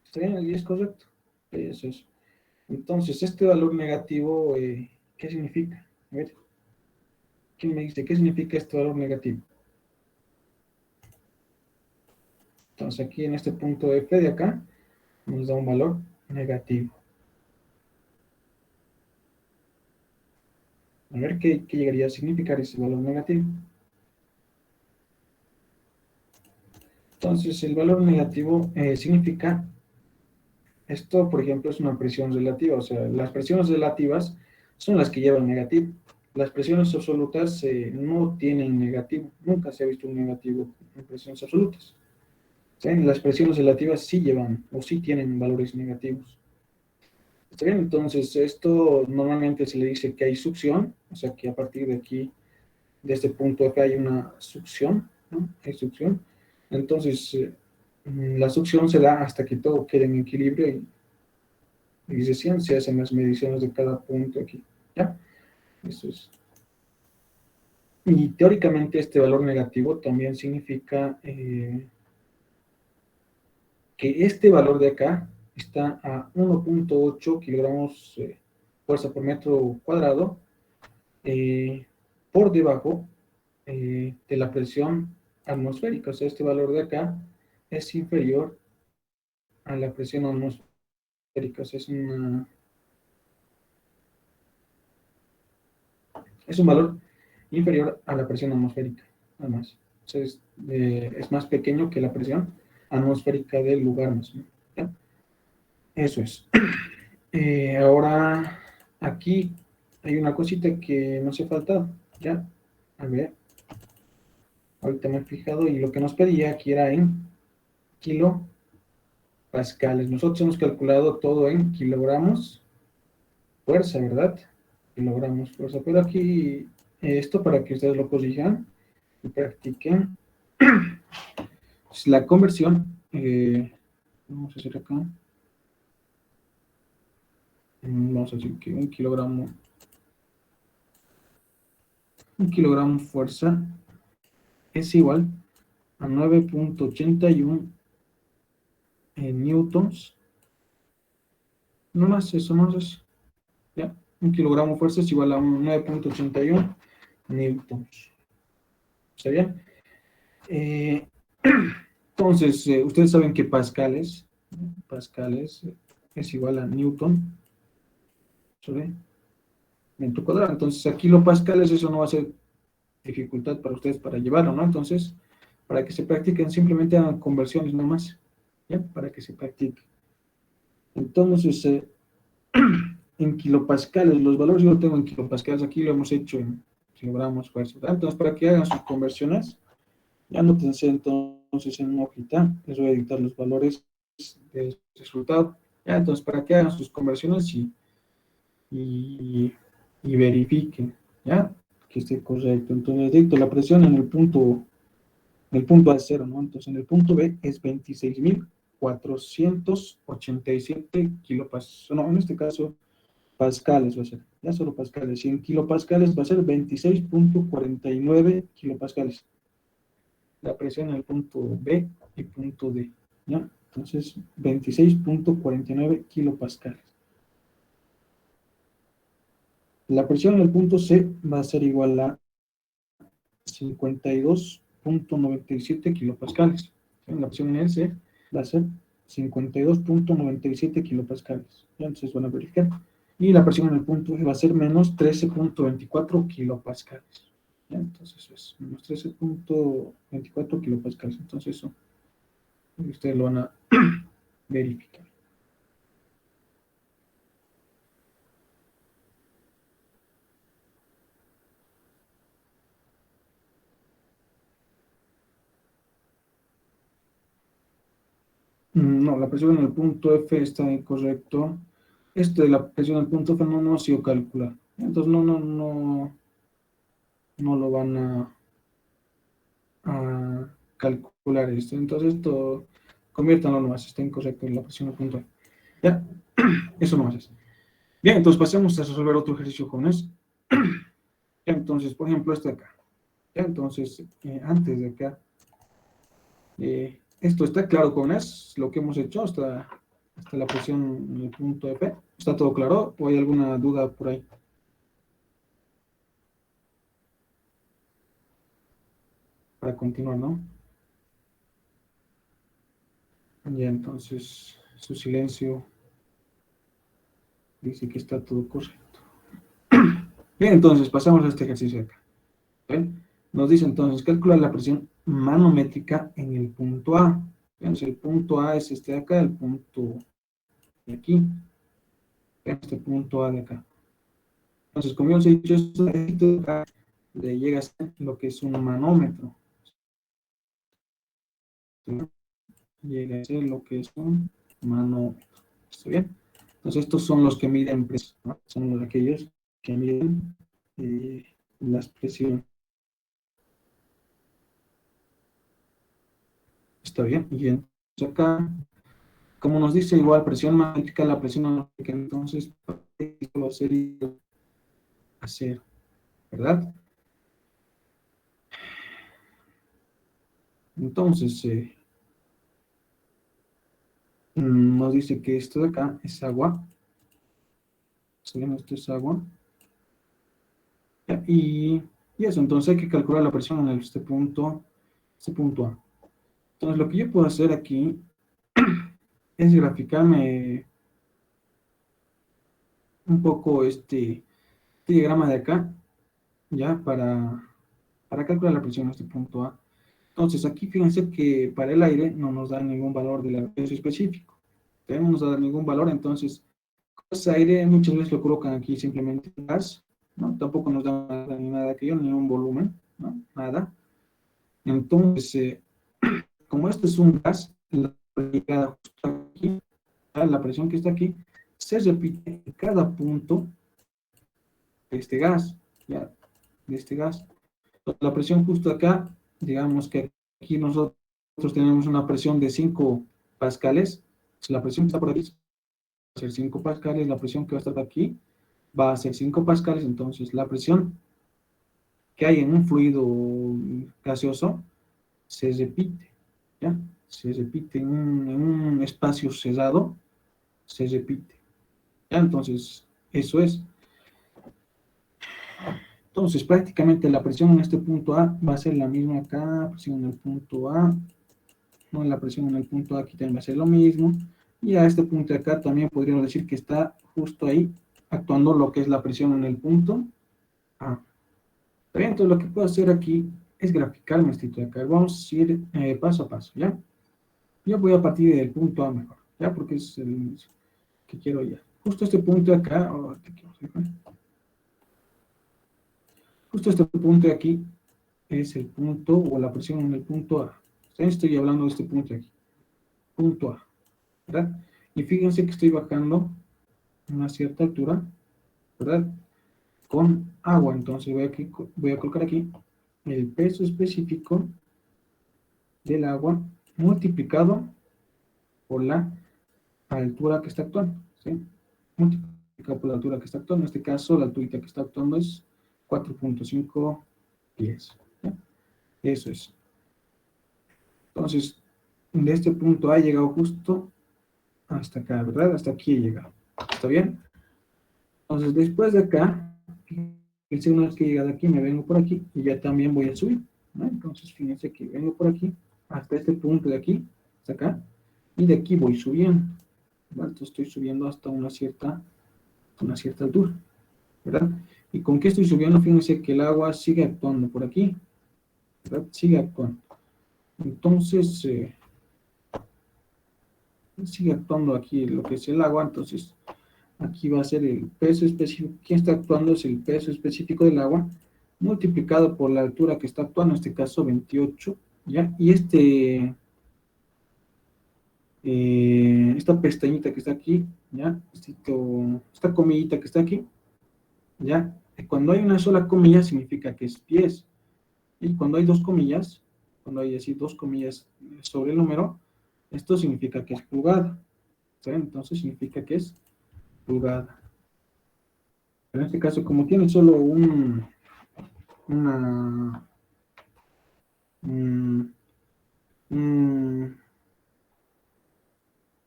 ¿Está bien? ¿El 10 correcto? Eso es. Entonces, este valor negativo, ¿qué significa? A ver, ¿quién me dice qué significa este valor negativo? Entonces, aquí en este punto F de acá, nos da un valor negativo. A ver qué llegaría a significar ese valor negativo. Entonces, el valor negativo significa, esto por ejemplo es una presión relativa, o sea, las presiones relativas son las que llevan negativo. Las presiones absolutas no tienen negativo, nunca se ha visto un negativo en presiones absolutas. ¿Sí? Las presiones relativas sí llevan o sí tienen valores negativos. ¿Está bien? Entonces, esto normalmente se le dice que hay succión, o sea que a partir de aquí, de este punto F hay una succión, ¿no? Hay succión. Entonces, la succión se da hasta que todo quede en equilibrio y recién se hacen las mediciones de cada punto aquí. ¿Ya? Eso es. Y teóricamente este valor negativo también significa que este valor de acá está a 1.8 kilogramos fuerza por metro cuadrado por debajo de la presión atmosférica. O sea, este valor de acá es inferior a la presión atmosférica. O sea, es un valor inferior a la presión atmosférica, nada más. O sea, es más pequeño que la presión atmosférica del lugar mismo. ¿Ya? Eso es. Ahora, aquí hay una cosita que nos ha faltado. Ya, a ver, ahorita me he fijado y lo que nos pedía aquí era en kilopascales. Nosotros hemos calculado todo en kilogramos fuerza, ¿verdad? Kilogramos fuerza. Pero aquí, esto para que ustedes lo corrijan y practiquen. Es la conversión, vamos a hacer acá. Vamos a decir que un kilogramo fuerza es igual a 9.81 newtons. No más eso, no más eso. ¿Ya? Un kilogramo fuerza es igual a 9.81 newtons. ¿Está bien? Entonces, ustedes saben que pascales es igual a newton sobre metro cuadrado. Entonces, aquí kilopascales, eso no va a ser dificultad para ustedes para llevarlo, ¿no? Entonces, para que se practiquen, simplemente hagan conversiones nomás, ¿ya? Para que se practique. Entonces, en kilopascales, los valores yo lo tengo en kilopascales, aquí lo hemos hecho en kilogramos fuerza, ¿verdad? Entonces, para que hagan sus conversiones, ya anótense entonces en una hojita, les voy a dictar los valores del resultado, ¿ya? Entonces, para que hagan sus conversiones y verifiquen, ¿ya? Que esté correcto. Entonces, dicto la presión en el punto A0, ¿no? Entonces, en el punto B es 26.487 kilopascales. No, en este caso, pascales va a ser. Ya solo pascales. Y en kilopascales va a ser 26.49 kilopascales. La presión en el punto B y punto D, ¿ya? Entonces, 26.49 kilopascales. La presión en el punto C va a ser igual a 52.97 kilopascales. La presión en el C va a ser 52.97 kilopascales. ¿Ya? Entonces van a verificar. Y la presión en el punto E va a ser menos 13.24 kilopascales. ¿Ya? Entonces es menos 13.24 kilopascales. Entonces eso ustedes lo van a verificar. No, la presión en el punto F está incorrecto. De la presión en el punto F no ha sido calculada. Entonces no lo van a calcular esto. Entonces esto, conviértanlo nomás, está incorrecto en la presión en el punto F. ¿Ya? Eso no es. Bien, entonces pasemos a resolver otro ejercicio, jóvenes. Entonces, por ejemplo, este acá. Ya, entonces, antes de acá, esto está claro, jóvenes, lo que hemos hecho hasta la presión en el punto P. ¿Está todo claro o hay alguna duda por ahí? Para continuar, ¿no? Ya, entonces, su silencio dice que está todo correcto. Bien, entonces, pasamos a este ejercicio de acá. ¿Ven? Nos dice entonces, calcular la presión manométrica en el punto A. Entonces, el punto A es este de acá, el punto de aquí. Este punto A de acá. Entonces, como ya os he dicho, esto de acá le llega a ser lo que es un manómetro. Llega a ser lo que es un manómetro. ¿Está bien? Entonces, estos son los que miden presión, ¿no? Son los aquellos que miden las presiones. ¿Está bien? Y entonces acá, como nos dice igual presión magnética, la presión magnética, entonces va a ser igual a cero, ¿verdad? Entonces, nos dice que esto de acá es agua. ¿Saben? Esto es agua. Y eso, entonces hay que calcular la presión en este punto A. Entonces, lo que yo puedo hacer aquí es graficarme un poco este diagrama de acá, ya, para calcular la presión en este punto A. Entonces, aquí fíjense que para el aire no nos da ningún valor del peso específico. No nos da ningún valor, entonces, ese aire muchas veces lo colocan aquí simplemente gas, ¿no? Tampoco nos da nada, ni nada aquello, ni un volumen, ¿no? Nada. Entonces, como esto es un gas, la presión que está aquí, se repite en cada punto de este gas, ¿ya? De este gas. La presión justo acá, digamos que aquí nosotros tenemos una presión de 5 pascales. La presión que está por aquí va a ser 5 pascales, la presión que va a estar aquí va a ser 5 pascales, entonces la presión que hay en un fluido gaseoso se repite, ¿ya? Se repite en un espacio cerrado, se repite, ¿ya? Entonces, eso es. Entonces, prácticamente la presión en este punto A va a ser la misma acá, presión en el punto A, ¿no? La presión en el punto A aquí también va a ser lo mismo, y a este punto de acá también podríamos decir que está justo ahí, actuando lo que es la presión en el punto A. Bien, entonces lo que puedo hacer aquí es graficarme esto de acá. Vamos a ir paso a paso, ¿ya? Yo voy a partir del punto A mejor, ¿ya? Porque es el que quiero ya. Justo este punto de acá, justo este punto de aquí es el punto o la presión en el punto A. Estoy hablando de este punto de aquí, punto A, ¿verdad? Y fíjense que estoy bajando a una cierta altura, ¿verdad? Con agua, entonces voy a colocar aquí el peso específico del agua multiplicado por la altura que está actuando, ¿sí? Multiplicado por la altura que está actuando, en este caso la altura que está actuando es 4.5 pies, ¿sí? Eso es. Entonces, de este punto A he llegado justo hasta acá, ¿verdad? Hasta aquí he llegado. ¿Está bien? Entonces, después de acá, una vez que he llegado aquí, me vengo por aquí y ya también voy a subir, ¿no? Entonces, fíjense que vengo por aquí, hasta este punto de aquí, hasta acá, y de aquí voy subiendo, ¿verdad? Entonces, estoy subiendo hasta una cierta altura, ¿verdad? ¿Y con qué estoy subiendo? Fíjense que el agua sigue actuando por aquí, ¿verdad? Sigue actuando. Entonces, sigue actuando aquí lo que es el agua, entonces aquí va a ser el peso específico. ¿Quién está actuando? Es el peso específico del agua multiplicado por la altura que está actuando, en este caso 28, ¿ya? Y esta pestañita que está aquí, ¿ya? Esta comillita que está aquí, ¿ya? Cuando hay una sola comilla significa que es pies. Y cuando hay dos comillas, cuando hay así dos comillas sobre el número, esto significa que es pulgada, ¿saben? Entonces significa que es pulgada. En este caso, como tiene solo una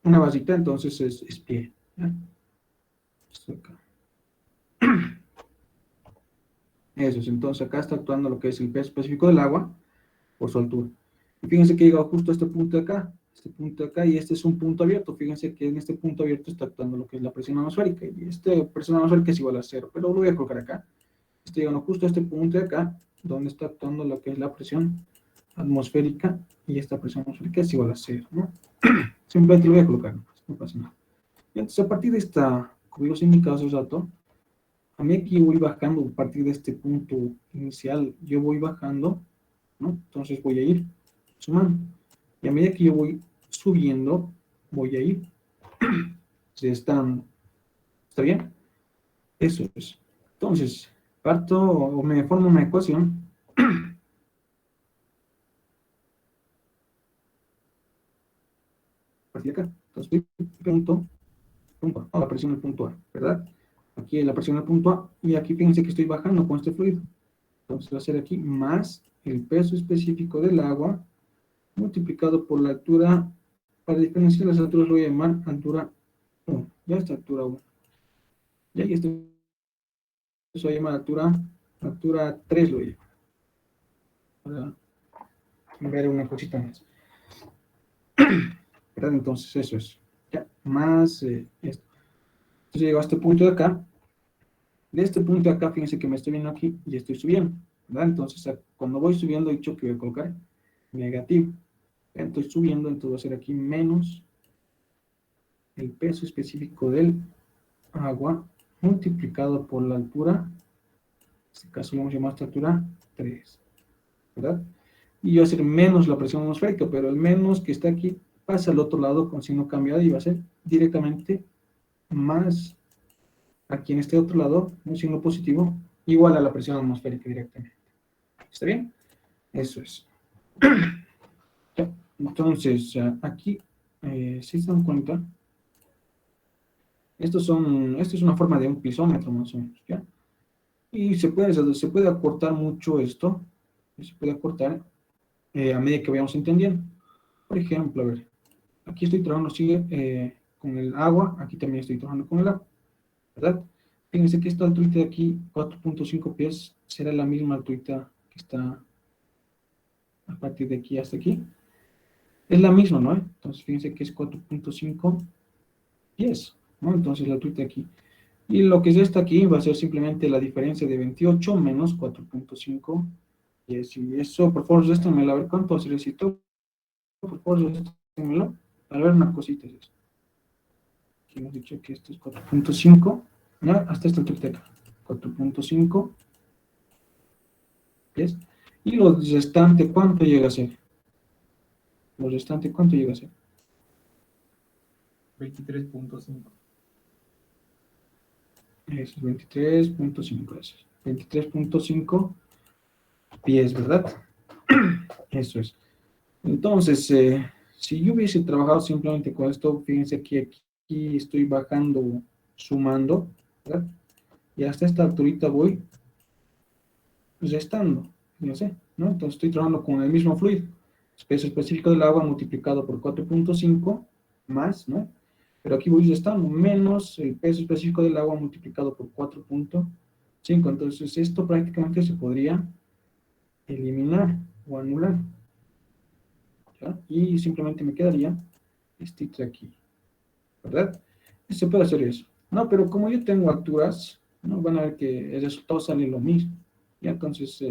basita, entonces es pie. ¿Ya? Esto acá. Eso es, entonces acá está actuando lo que es el peso específico del agua por su altura. Y fíjense que he llegado justo a este punto de acá, y este es un punto abierto. Fíjense que en este punto abierto está actuando lo que es la presión atmosférica, y esta presión atmosférica es igual a 0, pero lo voy a colocar acá. Estoy llegando justo a este punto de acá, donde está actuando lo que es la presión atmosférica, y esta presión atmosférica es igual a 0, ¿no? Simplemente lo voy a colocar, no pasa nada. Y entonces a partir de esta, como os he indicado hace rato, a mí aquí voy bajando, a partir de este punto inicial, yo voy bajando, ¿no? Entonces voy a ir sumando. Y a medida que yo voy subiendo, voy a ir restando. ¿Está bien? Eso es. Entonces, parto o me formo una ecuación. A partir de acá. Entonces, punto A, la presión del punto A, ¿verdad? Aquí la presión del punto A, y aquí fíjense que estoy bajando con este fluido. Entonces va a ser aquí más el peso específico del agua multiplicado por la altura. Para diferenciar las alturas lo voy a llamar altura 1. Ya está altura 1. Y ahí esto se va a llamar altura 3 lo voy a llamar. Para ver una cosita más. ¿Verdad? Entonces eso es. Ya, más esto. Entonces llego a este punto de acá. De este punto de acá, fíjense que me estoy viendo aquí y estoy subiendo. ¿Verdad? Entonces cuando voy subiendo, he dicho que voy a colocar negativo. Estoy subiendo, entonces va a ser aquí menos el peso específico del agua multiplicado por la altura. En este caso vamos a llamar esta altura 3. ¿Verdad? Y va a ser menos la presión atmosférica, pero el menos que está aquí pasa al otro lado con signo cambiado y va a ser directamente más aquí en este otro lado, un signo positivo, igual a la presión atmosférica directamente. ¿Está bien? Eso es. Ya. Entonces, aquí, si se dan cuenta, esto es una forma de un pisómetro más o menos, ¿ya? Y se puede acortar mucho esto, se puede acortar a medida que vayamos entendiendo. Por ejemplo, a ver, aquí estoy trabajando, sigue con el agua, aquí también estoy trabajando con el agua, ¿verdad? Fíjense que esta alturita de aquí, 4.5 pies, será la misma alturita que está a partir de aquí hasta aquí. Es la misma, ¿no? Entonces, fíjense que es 4.5 pies, ¿no? Entonces, la alturita de aquí. Y lo que es esta aquí va a ser simplemente la diferencia de 28 menos 4.5 pies. Y eso, por favor, réstenmelo, a ver cuánto se necesitó. Por favor, réstenmelo. A ver, una cosita es eso. Aquí hemos dicho que esto es 4.5, ¿ya? Hasta esta altura de acá. 4.5 pies. Y lo restante, ¿cuánto llega a ser? Lo restante, ¿cuánto llega a ser? 23.5. Eso es 23.5. 23.5 pies, ¿verdad? Eso es. Entonces, si yo hubiese trabajado simplemente con esto, fíjense que aquí estoy bajando, sumando, ¿verdad? Y hasta esta alturita voy restando, no sé, ¿no? Entonces estoy trabajando con el mismo fluido. Peso específico del agua multiplicado por 4.5 más, ¿no? Pero aquí voy restando, menos el peso específico del agua multiplicado por 4.5. Entonces esto prácticamente se podría eliminar o anular, ¿ya? Y simplemente me quedaría este de aquí, ¿verdad? Y se puede hacer eso. No, pero como yo tengo alturas, ¿no? Van a ver que el resultado sale lo mismo. Y entonces,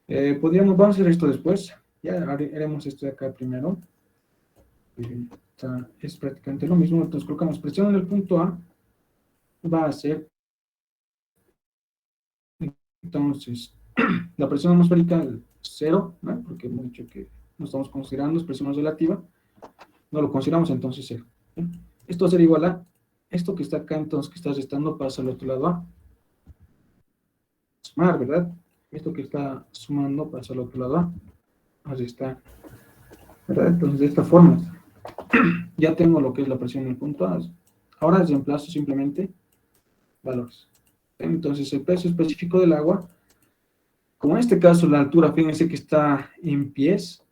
vamos a hacer esto después. Ya haremos esto de acá primero. Es prácticamente lo mismo. Entonces colocamos presión en el punto A. Va a ser, entonces, la presión atmosférica 0, ¿no? Porque hemos dicho que no estamos considerando, es presión relativa. No lo consideramos, entonces 0. ¿Sí? Esto va a ser igual a esto que está acá, entonces que está restando pasa al otro lado A. Sumar, ¿verdad? Esto que está sumando pasa al otro lado A. Así está, ¿verdad? Entonces de esta forma ya tengo lo que es la presión en el punto A. Ahora reemplazo simplemente valores. Entonces, el peso específico del agua, como en este caso la altura, fíjense que está en pies,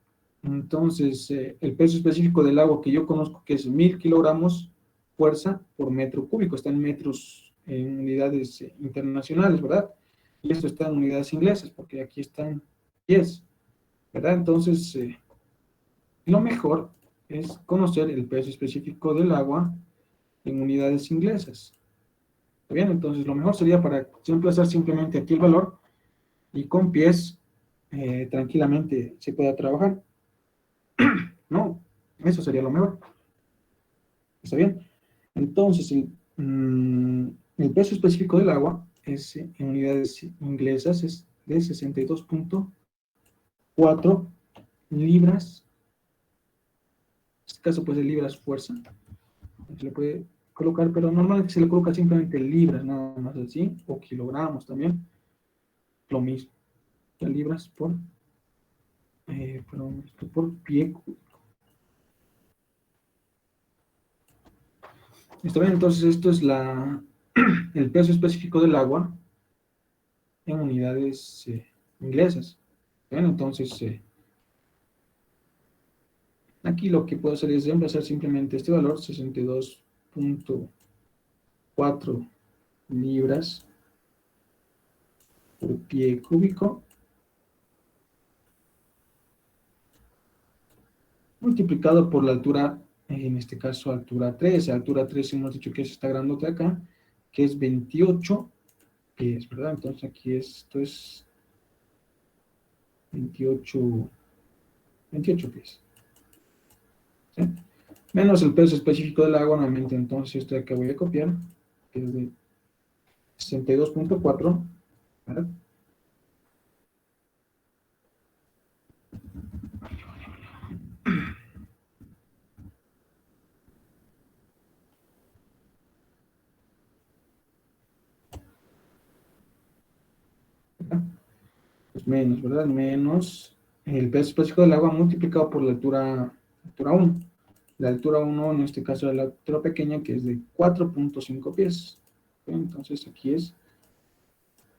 entonces el peso específico del agua que yo conozco que es 1000 kilogramos fuerza por metro cúbico, está en metros, en unidades internacionales, ¿verdad? Y esto está en unidades inglesas, porque aquí están pies, ¿verdad? Entonces, lo mejor es conocer el peso específico del agua en unidades inglesas. ¿Está bien? Entonces, lo mejor sería para reemplazar simplemente aquí el valor y con pies tranquilamente se pueda trabajar. No, eso sería lo mejor. ¿Está bien? Entonces, el peso específico del agua es, en unidades inglesas es de 62.4 libras. En este caso, pues, de libras fuerza. Se le puede colocar, pero normalmente se le coloca simplemente libras, nada más así, o kilogramos también. Lo mismo. Libras por pie cúbico. ¿Está bien? Entonces, esto es el peso específico del agua en unidades inglesas. Bien, entonces, aquí lo que puedo hacer es reemplazar simplemente este valor, 62.4 libras por pie cúbico, multiplicado por la altura, en este caso altura 3. Altura 3 hemos dicho que es esta grandota de acá, que es 28 pies, ¿verdad? Entonces aquí esto es 28 pies. ¿Sí? Menos el peso específico del agua, nuevamente, entonces esto de acá voy a copiar, que es de 62.4, ¿verdad? Pues menos, ¿verdad? Menos el peso específico del agua multiplicado por la altura 1. La altura 1, en este caso, es la altura pequeña, que es de 4.5 pies. ¿Okay? Entonces aquí es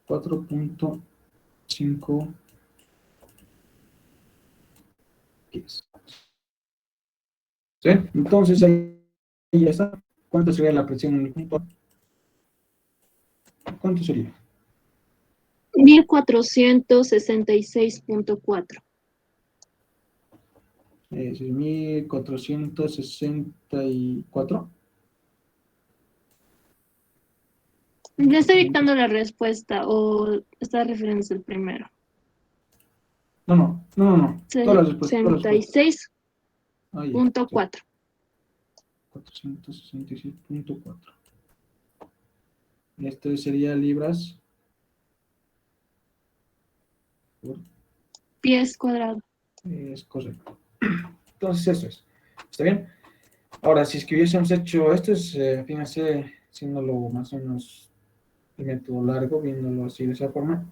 4.5 pies. ¿Sí? Entonces ahí ya está. ¿Cuánto sería la presión en el punto? ¿Cuánto sería? 1466.4. Es 1464. Le estoy dictando la respuesta o está referencia al primero. No. Todas las respuestas. 66.4. Ahí está. 466.4. Esto sería libras por... Pies cuadrados. Es correcto. Entonces eso es. ¿Está bien? Ahora, si es que hubiésemos hecho esto, fíjense, haciéndolo más o menos el método largo, viéndolo así de esa forma,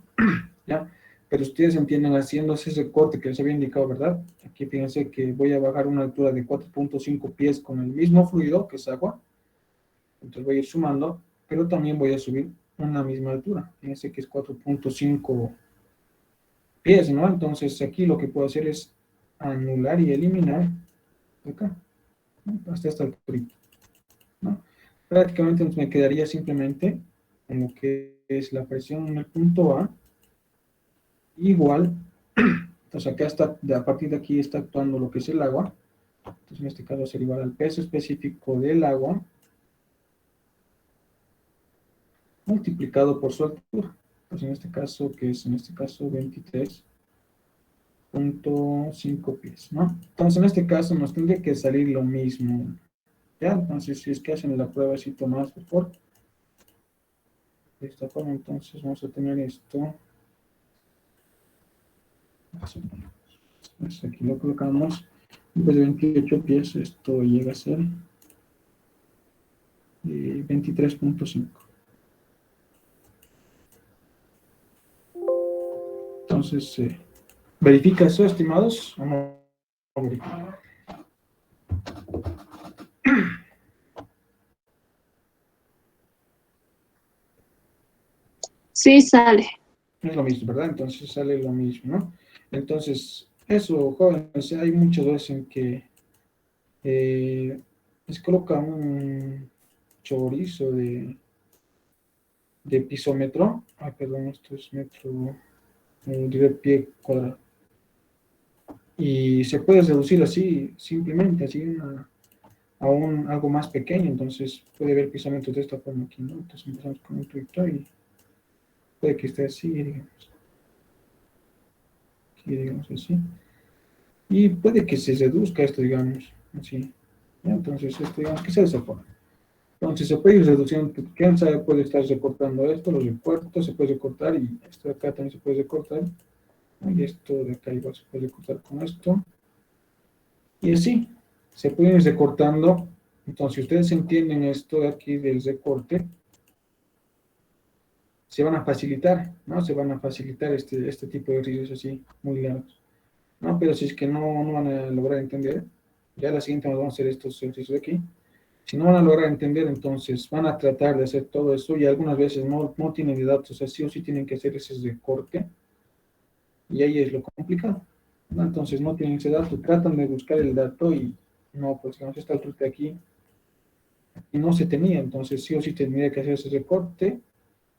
¿ya? Pero ustedes entienden haciéndose ese corte que les había indicado, ¿verdad? Aquí fíjense que voy a bajar una altura de 4.5 pies con el mismo fluido, que es agua. Entonces voy a ir sumando, pero también voy a subir una misma altura. Fíjense que es 4.5 pies, ¿no? Entonces aquí lo que puedo hacer es anular y eliminar acá, ¿no? Hasta esta altura, ¿no? Prácticamente me quedaría simplemente en lo que es la presión en el punto A, igual, entonces acá está, a partir de aquí está actuando lo que es el agua, entonces en este caso sería igual al peso específico del agua, multiplicado por su altura, pues en este caso, que es en este caso 23.5 pies, ¿no? Entonces en este caso nos tendría que salir lo mismo, ¿ya? Entonces si es que hacen la prueba así tomadas por de esta forma, entonces vamos a tener esto. Pues aquí lo colocamos. En vez de 28 pies, esto llega a ser 23.5. Entonces, ¿verifica eso, estimados? ¿O no verifica? Sí, sale. Es lo mismo, ¿verdad? Entonces sale lo mismo, ¿no? Entonces, eso, jóvenes, hay muchas veces en que les coloca un chorizo de pisómetro. Ah, perdón, esto es metro, de pie cuadrado. Y se puede reducir así, simplemente, así a algo más pequeño. Entonces puede ver pisómetros de esta forma aquí, ¿no? Entonces empezamos con un tuito y puede que esté así, digamos. Aquí, digamos así. Y puede que se reduzca esto, digamos, así. ¿Ya? Entonces, esto, digamos que sea de esa forma. Entonces, se puede ir reduciendo, quién sabe, puede estar recortando esto, los recortos, se puede recortar y esto de acá también se puede recortar. ¿No? Y esto de acá igual se puede recortar con esto. Y así, se pueden ir recortando. Entonces, si ustedes entienden esto de aquí del recorte, se van a facilitar, ¿no? Se van a facilitar este tipo de ejercicios así, muy largos. ¿No? Pero si es que no van a lograr entender, ya la siguiente nos vamos a hacer estos ejercicios de aquí. Si no van a lograr entender, entonces van a tratar de hacer todo eso y algunas veces no tienen de datos, o sea, sí o sí tienen que hacer ese recorte y ahí es lo complicado, ¿no? Entonces no tienen ese dato, tratan de buscar el dato y no, pues digamos, esta ruta aquí y no se tenía, entonces sí o sí tendría que hacer ese recorte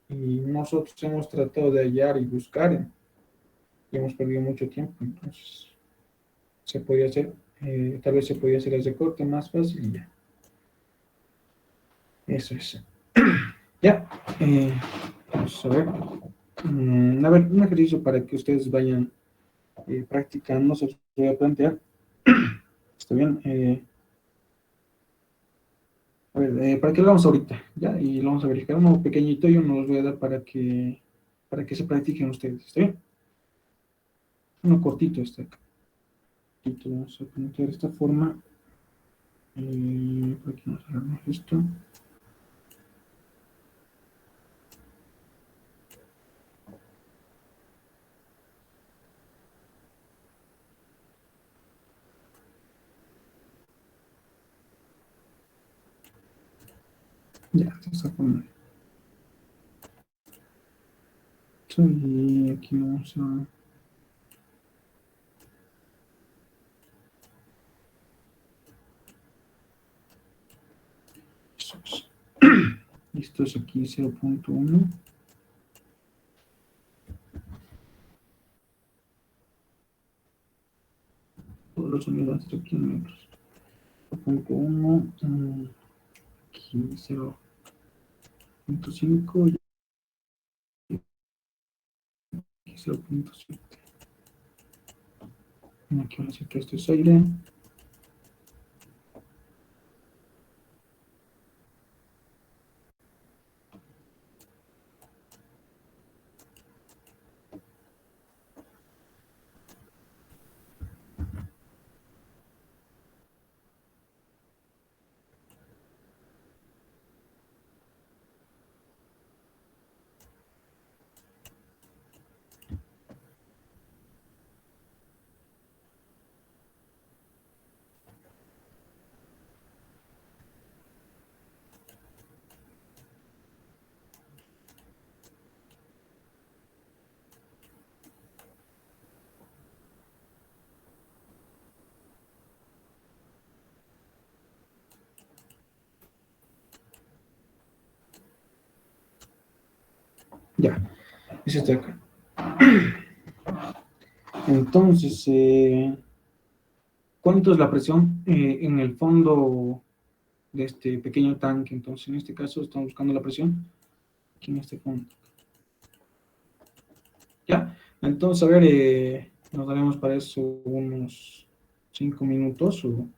y nosotros hemos tratado de hallar y buscar y hemos perdido mucho tiempo, entonces se podía hacer, tal vez se podía hacer el recorte más fácil y ya. Eso es. Ya. Vamos a ver. A ver, un ejercicio para que ustedes vayan practicando. Se los voy a plantear. Está bien. A ver, ¿para qué lo vamos ahorita? Ya, y lo vamos a verificar. Uno pequeñito y uno los voy a dar para que se practiquen ustedes. ¿Está bien? Uno cortito este acá. Cortito, vamos a plantear de esta forma. Por aquí vamos a agarrar esto. Ya, de esta forma. Y aquí vamos a... Eso es. Esto es aquí 0.1. Todos los sonidos aquí en metros. 0.1, aquí 0.5 y aquí 0.7. Aquí vamos a decir que esto es aire. Ya, ese está acá. Entonces, ¿cuánto es la presión en el fondo de este pequeño tanque? Entonces, en este caso, estamos buscando la presión aquí en este fondo. Ya, entonces, a ver, nos daremos para eso unos 5 minutos o...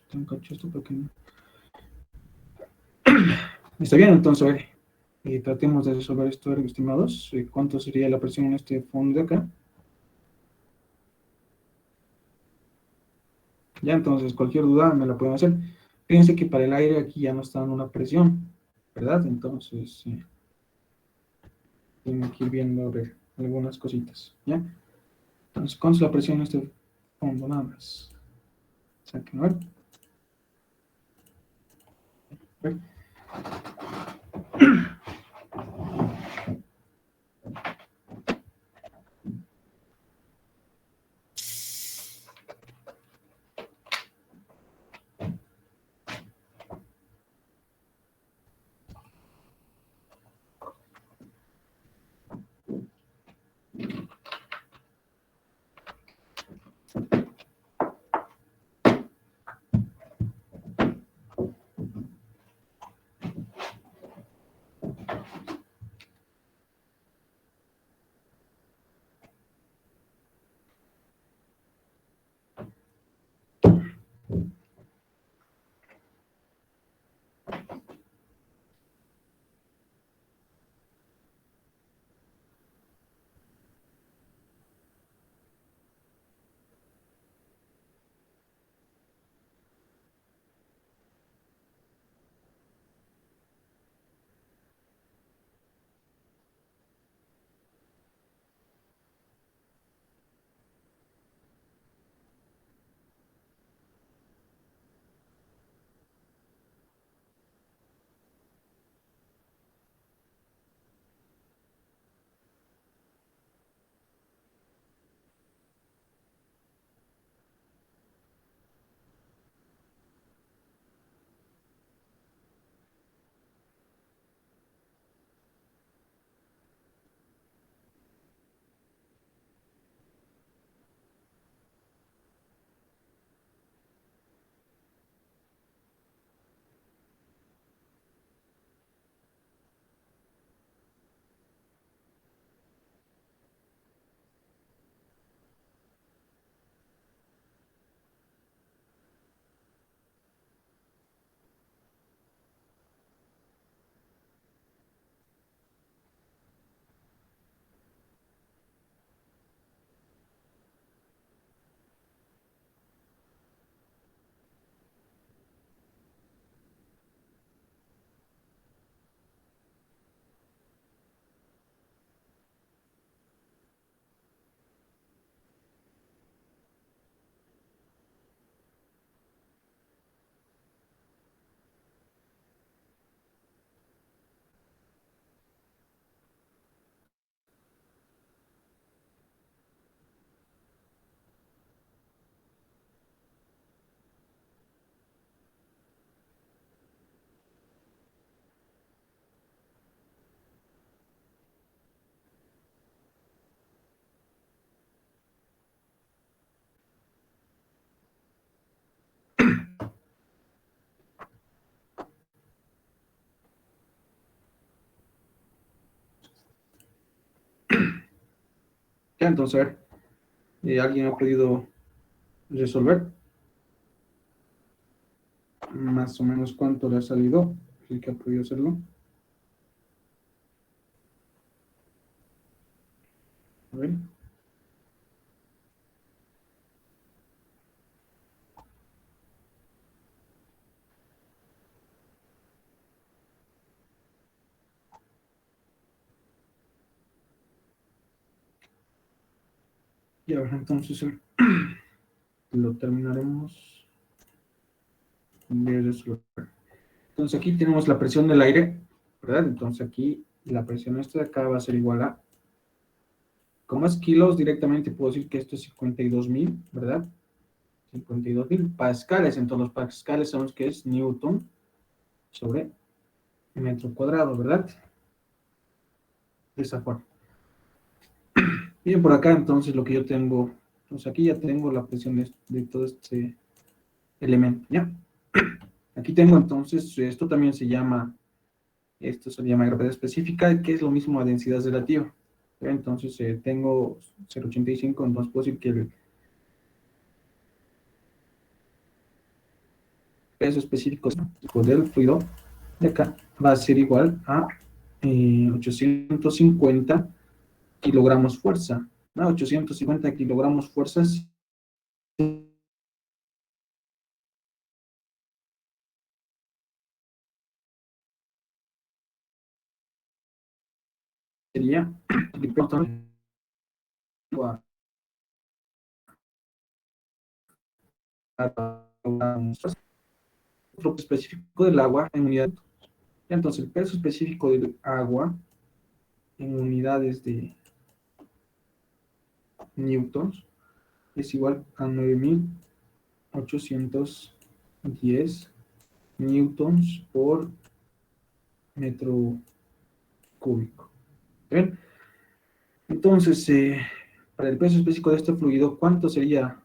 Tengo que echar esto pequeño. Está bien, entonces, a ver, tratemos de resolver esto, estimados. ¿Cuánto sería la presión en este fondo de acá? Ya, entonces, cualquier duda me la pueden hacer. Fíjense que para el aire aquí ya no está dando una presión, ¿verdad? Entonces, tengo que ir viendo, a ver, algunas cositas, ¿ya? Entonces, ¿cuánto es la presión en este fondo? Nada más. Saquen, a ver. A ver. Ya, entonces, a ver, ¿alguien ha podido resolver? Más o menos cuánto le ha salido, el que ha podido hacerlo. A ver. Y ahora entonces lo terminaremos de resolver. Entonces aquí tenemos la presión del aire, ¿verdad? Entonces aquí la presión esta de acá va a ser igual a, como es kilos, directamente puedo decir que esto es 52.000, ¿verdad? 52.000 pascales. Entonces los pascales sabemos que es newton sobre metro cuadrado, ¿verdad? De esa forma. Bien, por acá entonces lo que yo tengo, entonces aquí ya tengo la presión de todo este elemento, ¿ya? Aquí tengo entonces, esto se llama gravedad específica, que es lo mismo a densidad relativa. Entonces tengo 0,85, entonces puedo decir que el peso específico del fluido de acá va a ser igual a 850 kilogramos fuerza, ¿no? 850 kilogramos fuerzas sería otro específico del agua en unidad. Entonces, el peso específico del agua en unidades de newtons es igual a 9.810 newtons por metro cúbico. ¿Bien? Entonces, para el peso específico de este fluido, ¿cuánto sería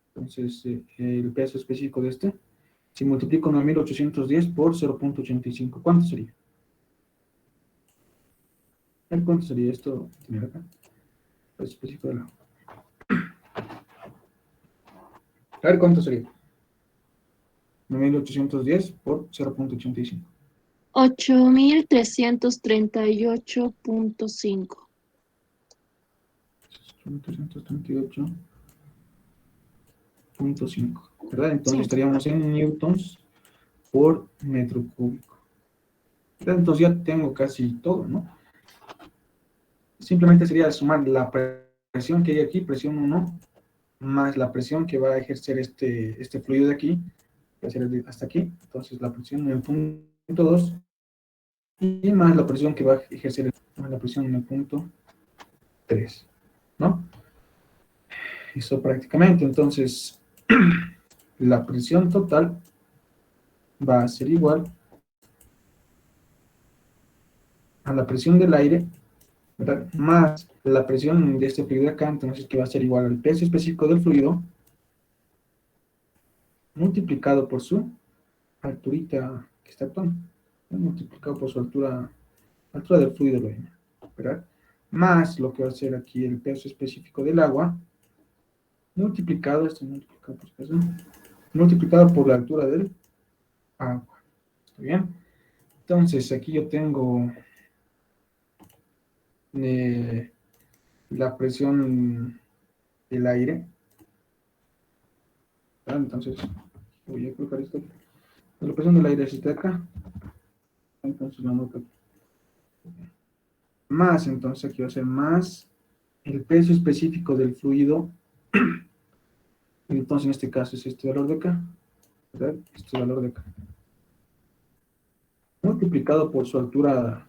entonces el peso específico de este? Si multiplico 9.810 por 0,85, ¿cuánto sería? ¿Cuánto sería esto? Tener acá. Peso específico del agua. A ver, ¿cuánto sería? 9.810 por 0,85. 8.338.5. 338.5, ¿verdad? Entonces 5. estaríamos en newtons por metro cúbico. ¿Verdad? Entonces ya tengo casi todo, ¿no? Simplemente sería sumar la presión que hay aquí, presión 1, más la presión que va a ejercer este fluido de aquí, que va a ser hasta aquí. Entonces la presión en el punto 2 y más la presión que va a ejercer la presión en el punto 3, ¿no? Eso prácticamente. Entonces, la presión total va a ser igual a la presión del aire, ¿verdad? Más la presión de este fluido de acá, entonces que va a ser igual al peso específico del fluido multiplicado por su alturita que está actuando, ¿no? Multiplicado por su altura del fluido, ¿verdad? Más lo que va a ser aquí el peso específico del agua, multiplicado por la altura del agua. ¿Está bien? Entonces, aquí yo tengo la presión del aire, ¿verdad? Entonces, voy a colocar esto aquí. La presión del aire es esta de acá. Entonces, la nota más, entonces aquí va a ser más el peso específico del fluido. Entonces, en este caso es este valor de acá, ¿verdad? Este valor de acá. Multiplicado por su altura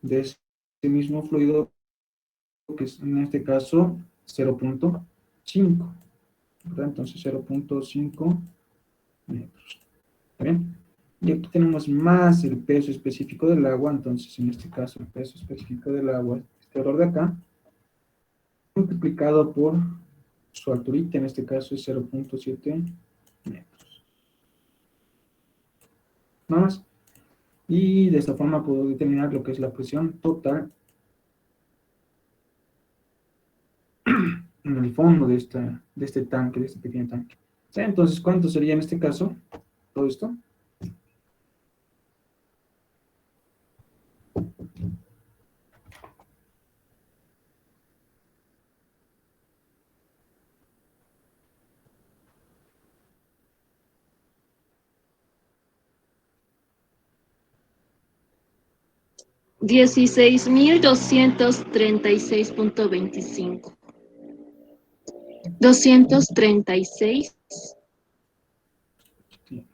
de este mismo fluido, que es en este caso 0,5, ¿verdad? Entonces 0,5 metros. ¿Está bien? Y aquí tenemos más el peso específico del agua, entonces en este caso el peso específico del agua, este valor de acá, multiplicado por su alturita, en este caso es 0,7 metros. Nada más. Y de esta forma puedo determinar lo que es la presión total en el fondo de este tanque, de este pequeño tanque. ¿Sí? Entonces, ¿cuánto sería en este caso todo esto? Dieciséis mil doscientos treinta y seis punto 236.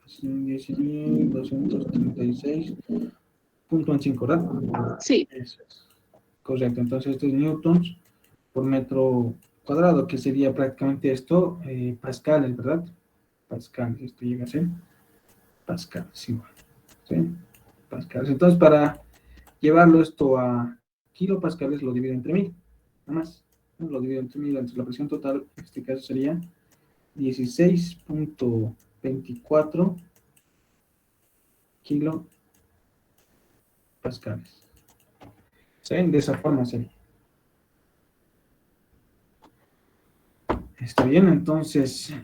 Sí, 10.236.25, ¿verdad? Sí, Eso es. Correcto. Entonces, esto es newtons por metro cuadrado, que sería prácticamente esto, pascales, ¿verdad? Pascales, esto llega a ser pascales, igual. ¿Sí? Pascales. Entonces, para llevarlo esto a kilopascales, lo divido entre 1000, nada más. ¿No? Lo divido entre 1000, entonces la presión total, en este caso sería 16.24 kilopascales. ¿Sí? De esa forma sería. Está bien, entonces,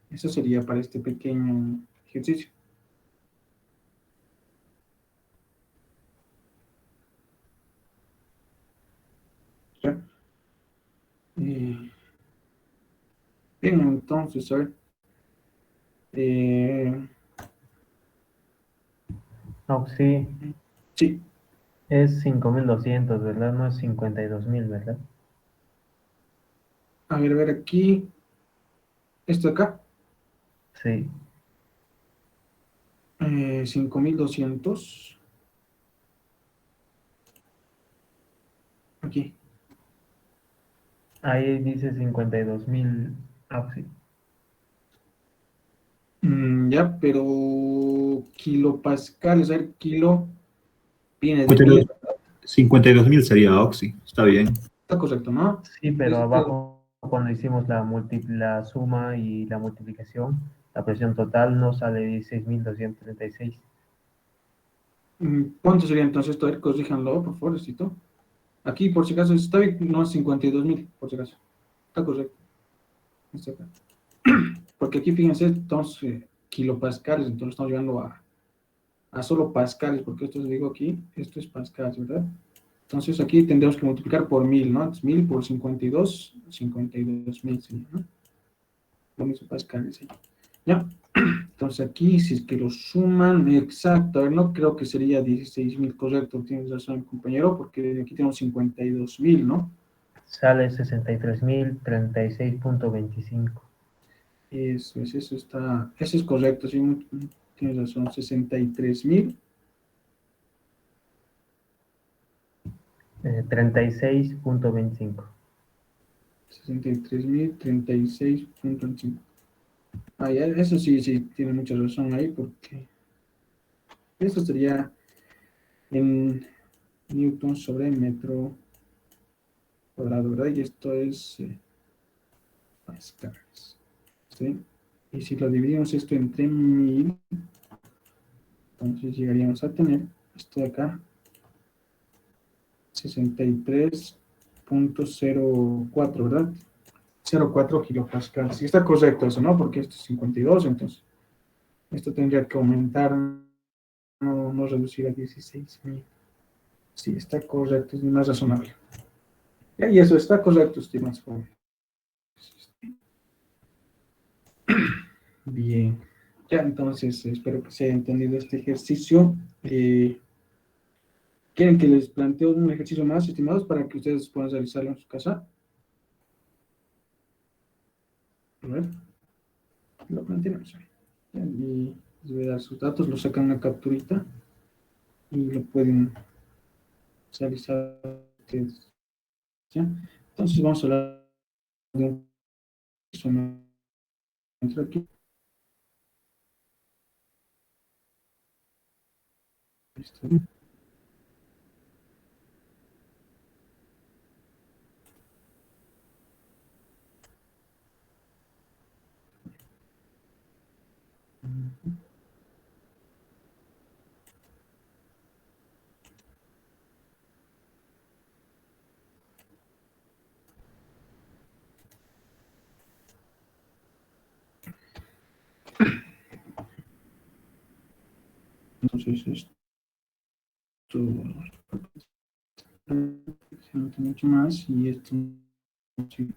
eso sería para este pequeño ejercicio. ¿Sí? Eh, bien, entonces, a ver. Eh, Sí, sí, es 5.200, ¿verdad? No es 52.000, ¿verdad? a ver aquí, esto acá, Sí, 5.200, aquí. ahí dice 52.000. Ah, sí. Ya, pero kilopascales, a ver, kilo viene de 52 mil, 52.000 sería Oxy, está bien. está correcto, ¿no? Sí, pero Este, abajo, cuando hicimos la suma y la multiplicación, la presión total nos sale 16.236. ¿cuánto sería entonces esto? A ver, corríjanlo, por favor, necesito. Aquí, por si acaso, está bien, no, 52.000, por si acaso. Está correcto. Está acá. Porque aquí, fíjense, entonces, kilopascales, entonces estamos llegando a solo pascales, porque esto les digo aquí, esto es pascales, ¿verdad? Entonces aquí tendremos que multiplicar por 1000, ¿no? Entonces 1000 por 52.000 sería, ¿no? Lo mismo pascales ahí. ¿Ya? Entonces aquí, si es que lo suman, exacto, a ver, no creo que sería 16.000, correcto, tienes razón, compañero, porque aquí tenemos 52.000, ¿no? Sale 63.036.25. Eso está, eso es correcto, sí, tienes razón, 63.000. 36.25. 63.036.5. Ah, ya, eso sí, sí, tiene mucha razón ahí, porque eso sería en newton sobre metro cuadrado, ¿verdad? Y esto es pascales, ¿sí? Y si lo dividimos esto entre 1000, entonces llegaríamos a tener esto de acá, 63.04, ¿verdad? 0,4 kilopascales. Y está correcto eso, ¿no? Porque esto es 52, entonces esto tendría que aumentar, no reducir a 16.000. Sí, está correcto, es más razonable. Y eso está correcto, estimados jóvenes. Bien. Ya, entonces, espero que se haya entendido este ejercicio. ¿Quieren que les planteo un ejercicio más, estimados, para que ustedes puedan realizarlo en su casa? A ver, lo planteamos ahí. Ya, y les voy a dar sus datos, lo sacan una capturita y lo pueden realizar ustedes. ¿Ya? Entonces, vamos a hablar de un entra aquí. Listo. Entonces, esto no tiene mucho más y esto sí.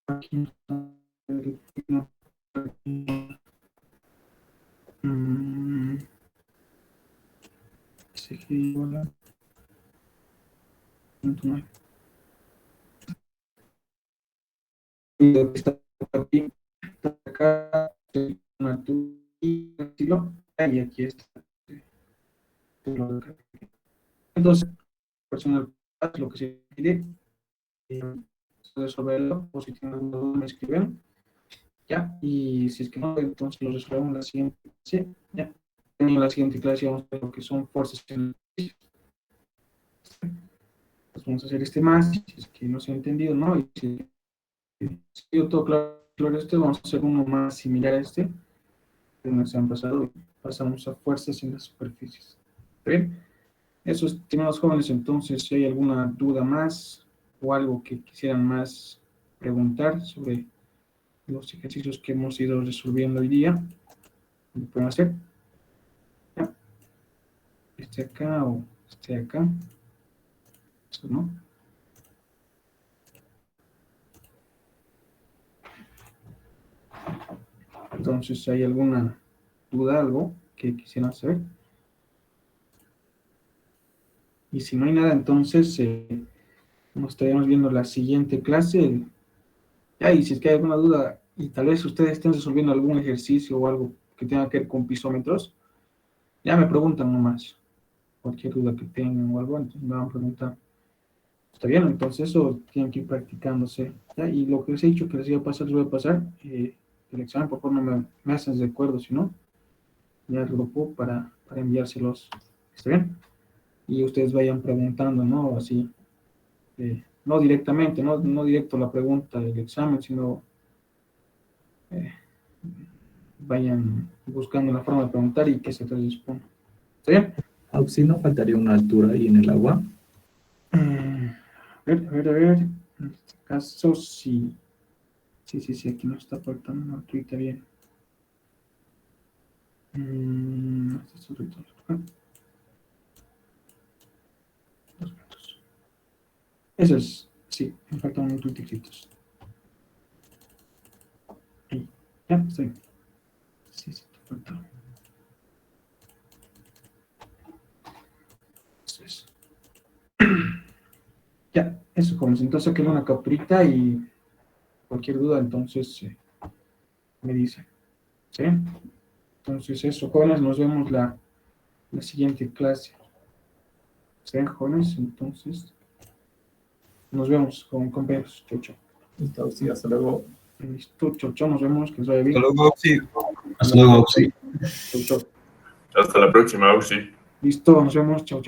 Aquí está seguir la está aquí, está acá, y aquí está. Entonces, personal, lo que se pide, resolverlo, o si tienen alguna duda me escriben, ya, y si es que no, entonces lo resolvemos la siguiente, sí, ya. en la siguiente clase vamos a ver lo que son fuerzas en el pues vamos a hacer este más, si es que no se ha entendido, ¿no? Y si quedó todo claro este, vamos a hacer uno más similar a este, que nos han pasado, y pasamos a fuerzas en las superficies. ¿Está bien? Eso, estimados jóvenes, entonces, si hay alguna duda más o algo que quisieran más preguntar sobre los ejercicios que hemos ido resolviendo hoy día, lo pueden hacer. ¿Ya? Este acá o este acá. Eso, ¿no? Entonces, ¿hay alguna duda, algo que quisieran saber? Y si no hay nada, entonces nos estaremos viendo la siguiente clase. Ya, y si es que hay alguna duda y tal vez ustedes estén resolviendo algún ejercicio o algo que tenga que ver con pisómetros, ya me preguntan nomás. Cualquier duda que tengan o algo, entonces me van a preguntar. ¿Está bien? Entonces eso tienen que ir practicándose. ¿Ya? Y lo que les he dicho que les iba a pasar, les voy a pasar. El examen, por favor, no me hacen recuerdo, si no, ya el grupo para enviárselos. ¿Está bien? Y ustedes vayan preguntando, ¿no? Así, no directamente, no directo la pregunta del examen, sino vayan buscando la forma de preguntar y que se te responda. ¿Está bien? Auxi, ¿no faltaría una altura ahí en el agua? A ver. En este caso, sí. Sí, aquí no está faltando una alturita bien. Este es otro. 2 metros. Eso es, sí, me faltan unos tultitos. Ahí, ya, está bien. Sí, te falta. Eso es. Ya, eso, jóvenes. Entonces, aquí una capturita y cualquier duda, entonces me dice. ¿Sí? Entonces, eso, jóvenes, nos vemos la siguiente clase. ¿Sí, jóvenes? Entonces, nos vemos con compañeros. Chau. Listo, Auxi, hasta luego. Listo, chau, nos vemos, que les vaya bien. Hasta luego, Auxi. Hasta luego, Auxi. Chau. Hasta la próxima, Auxi. Listo, nos vemos, chau.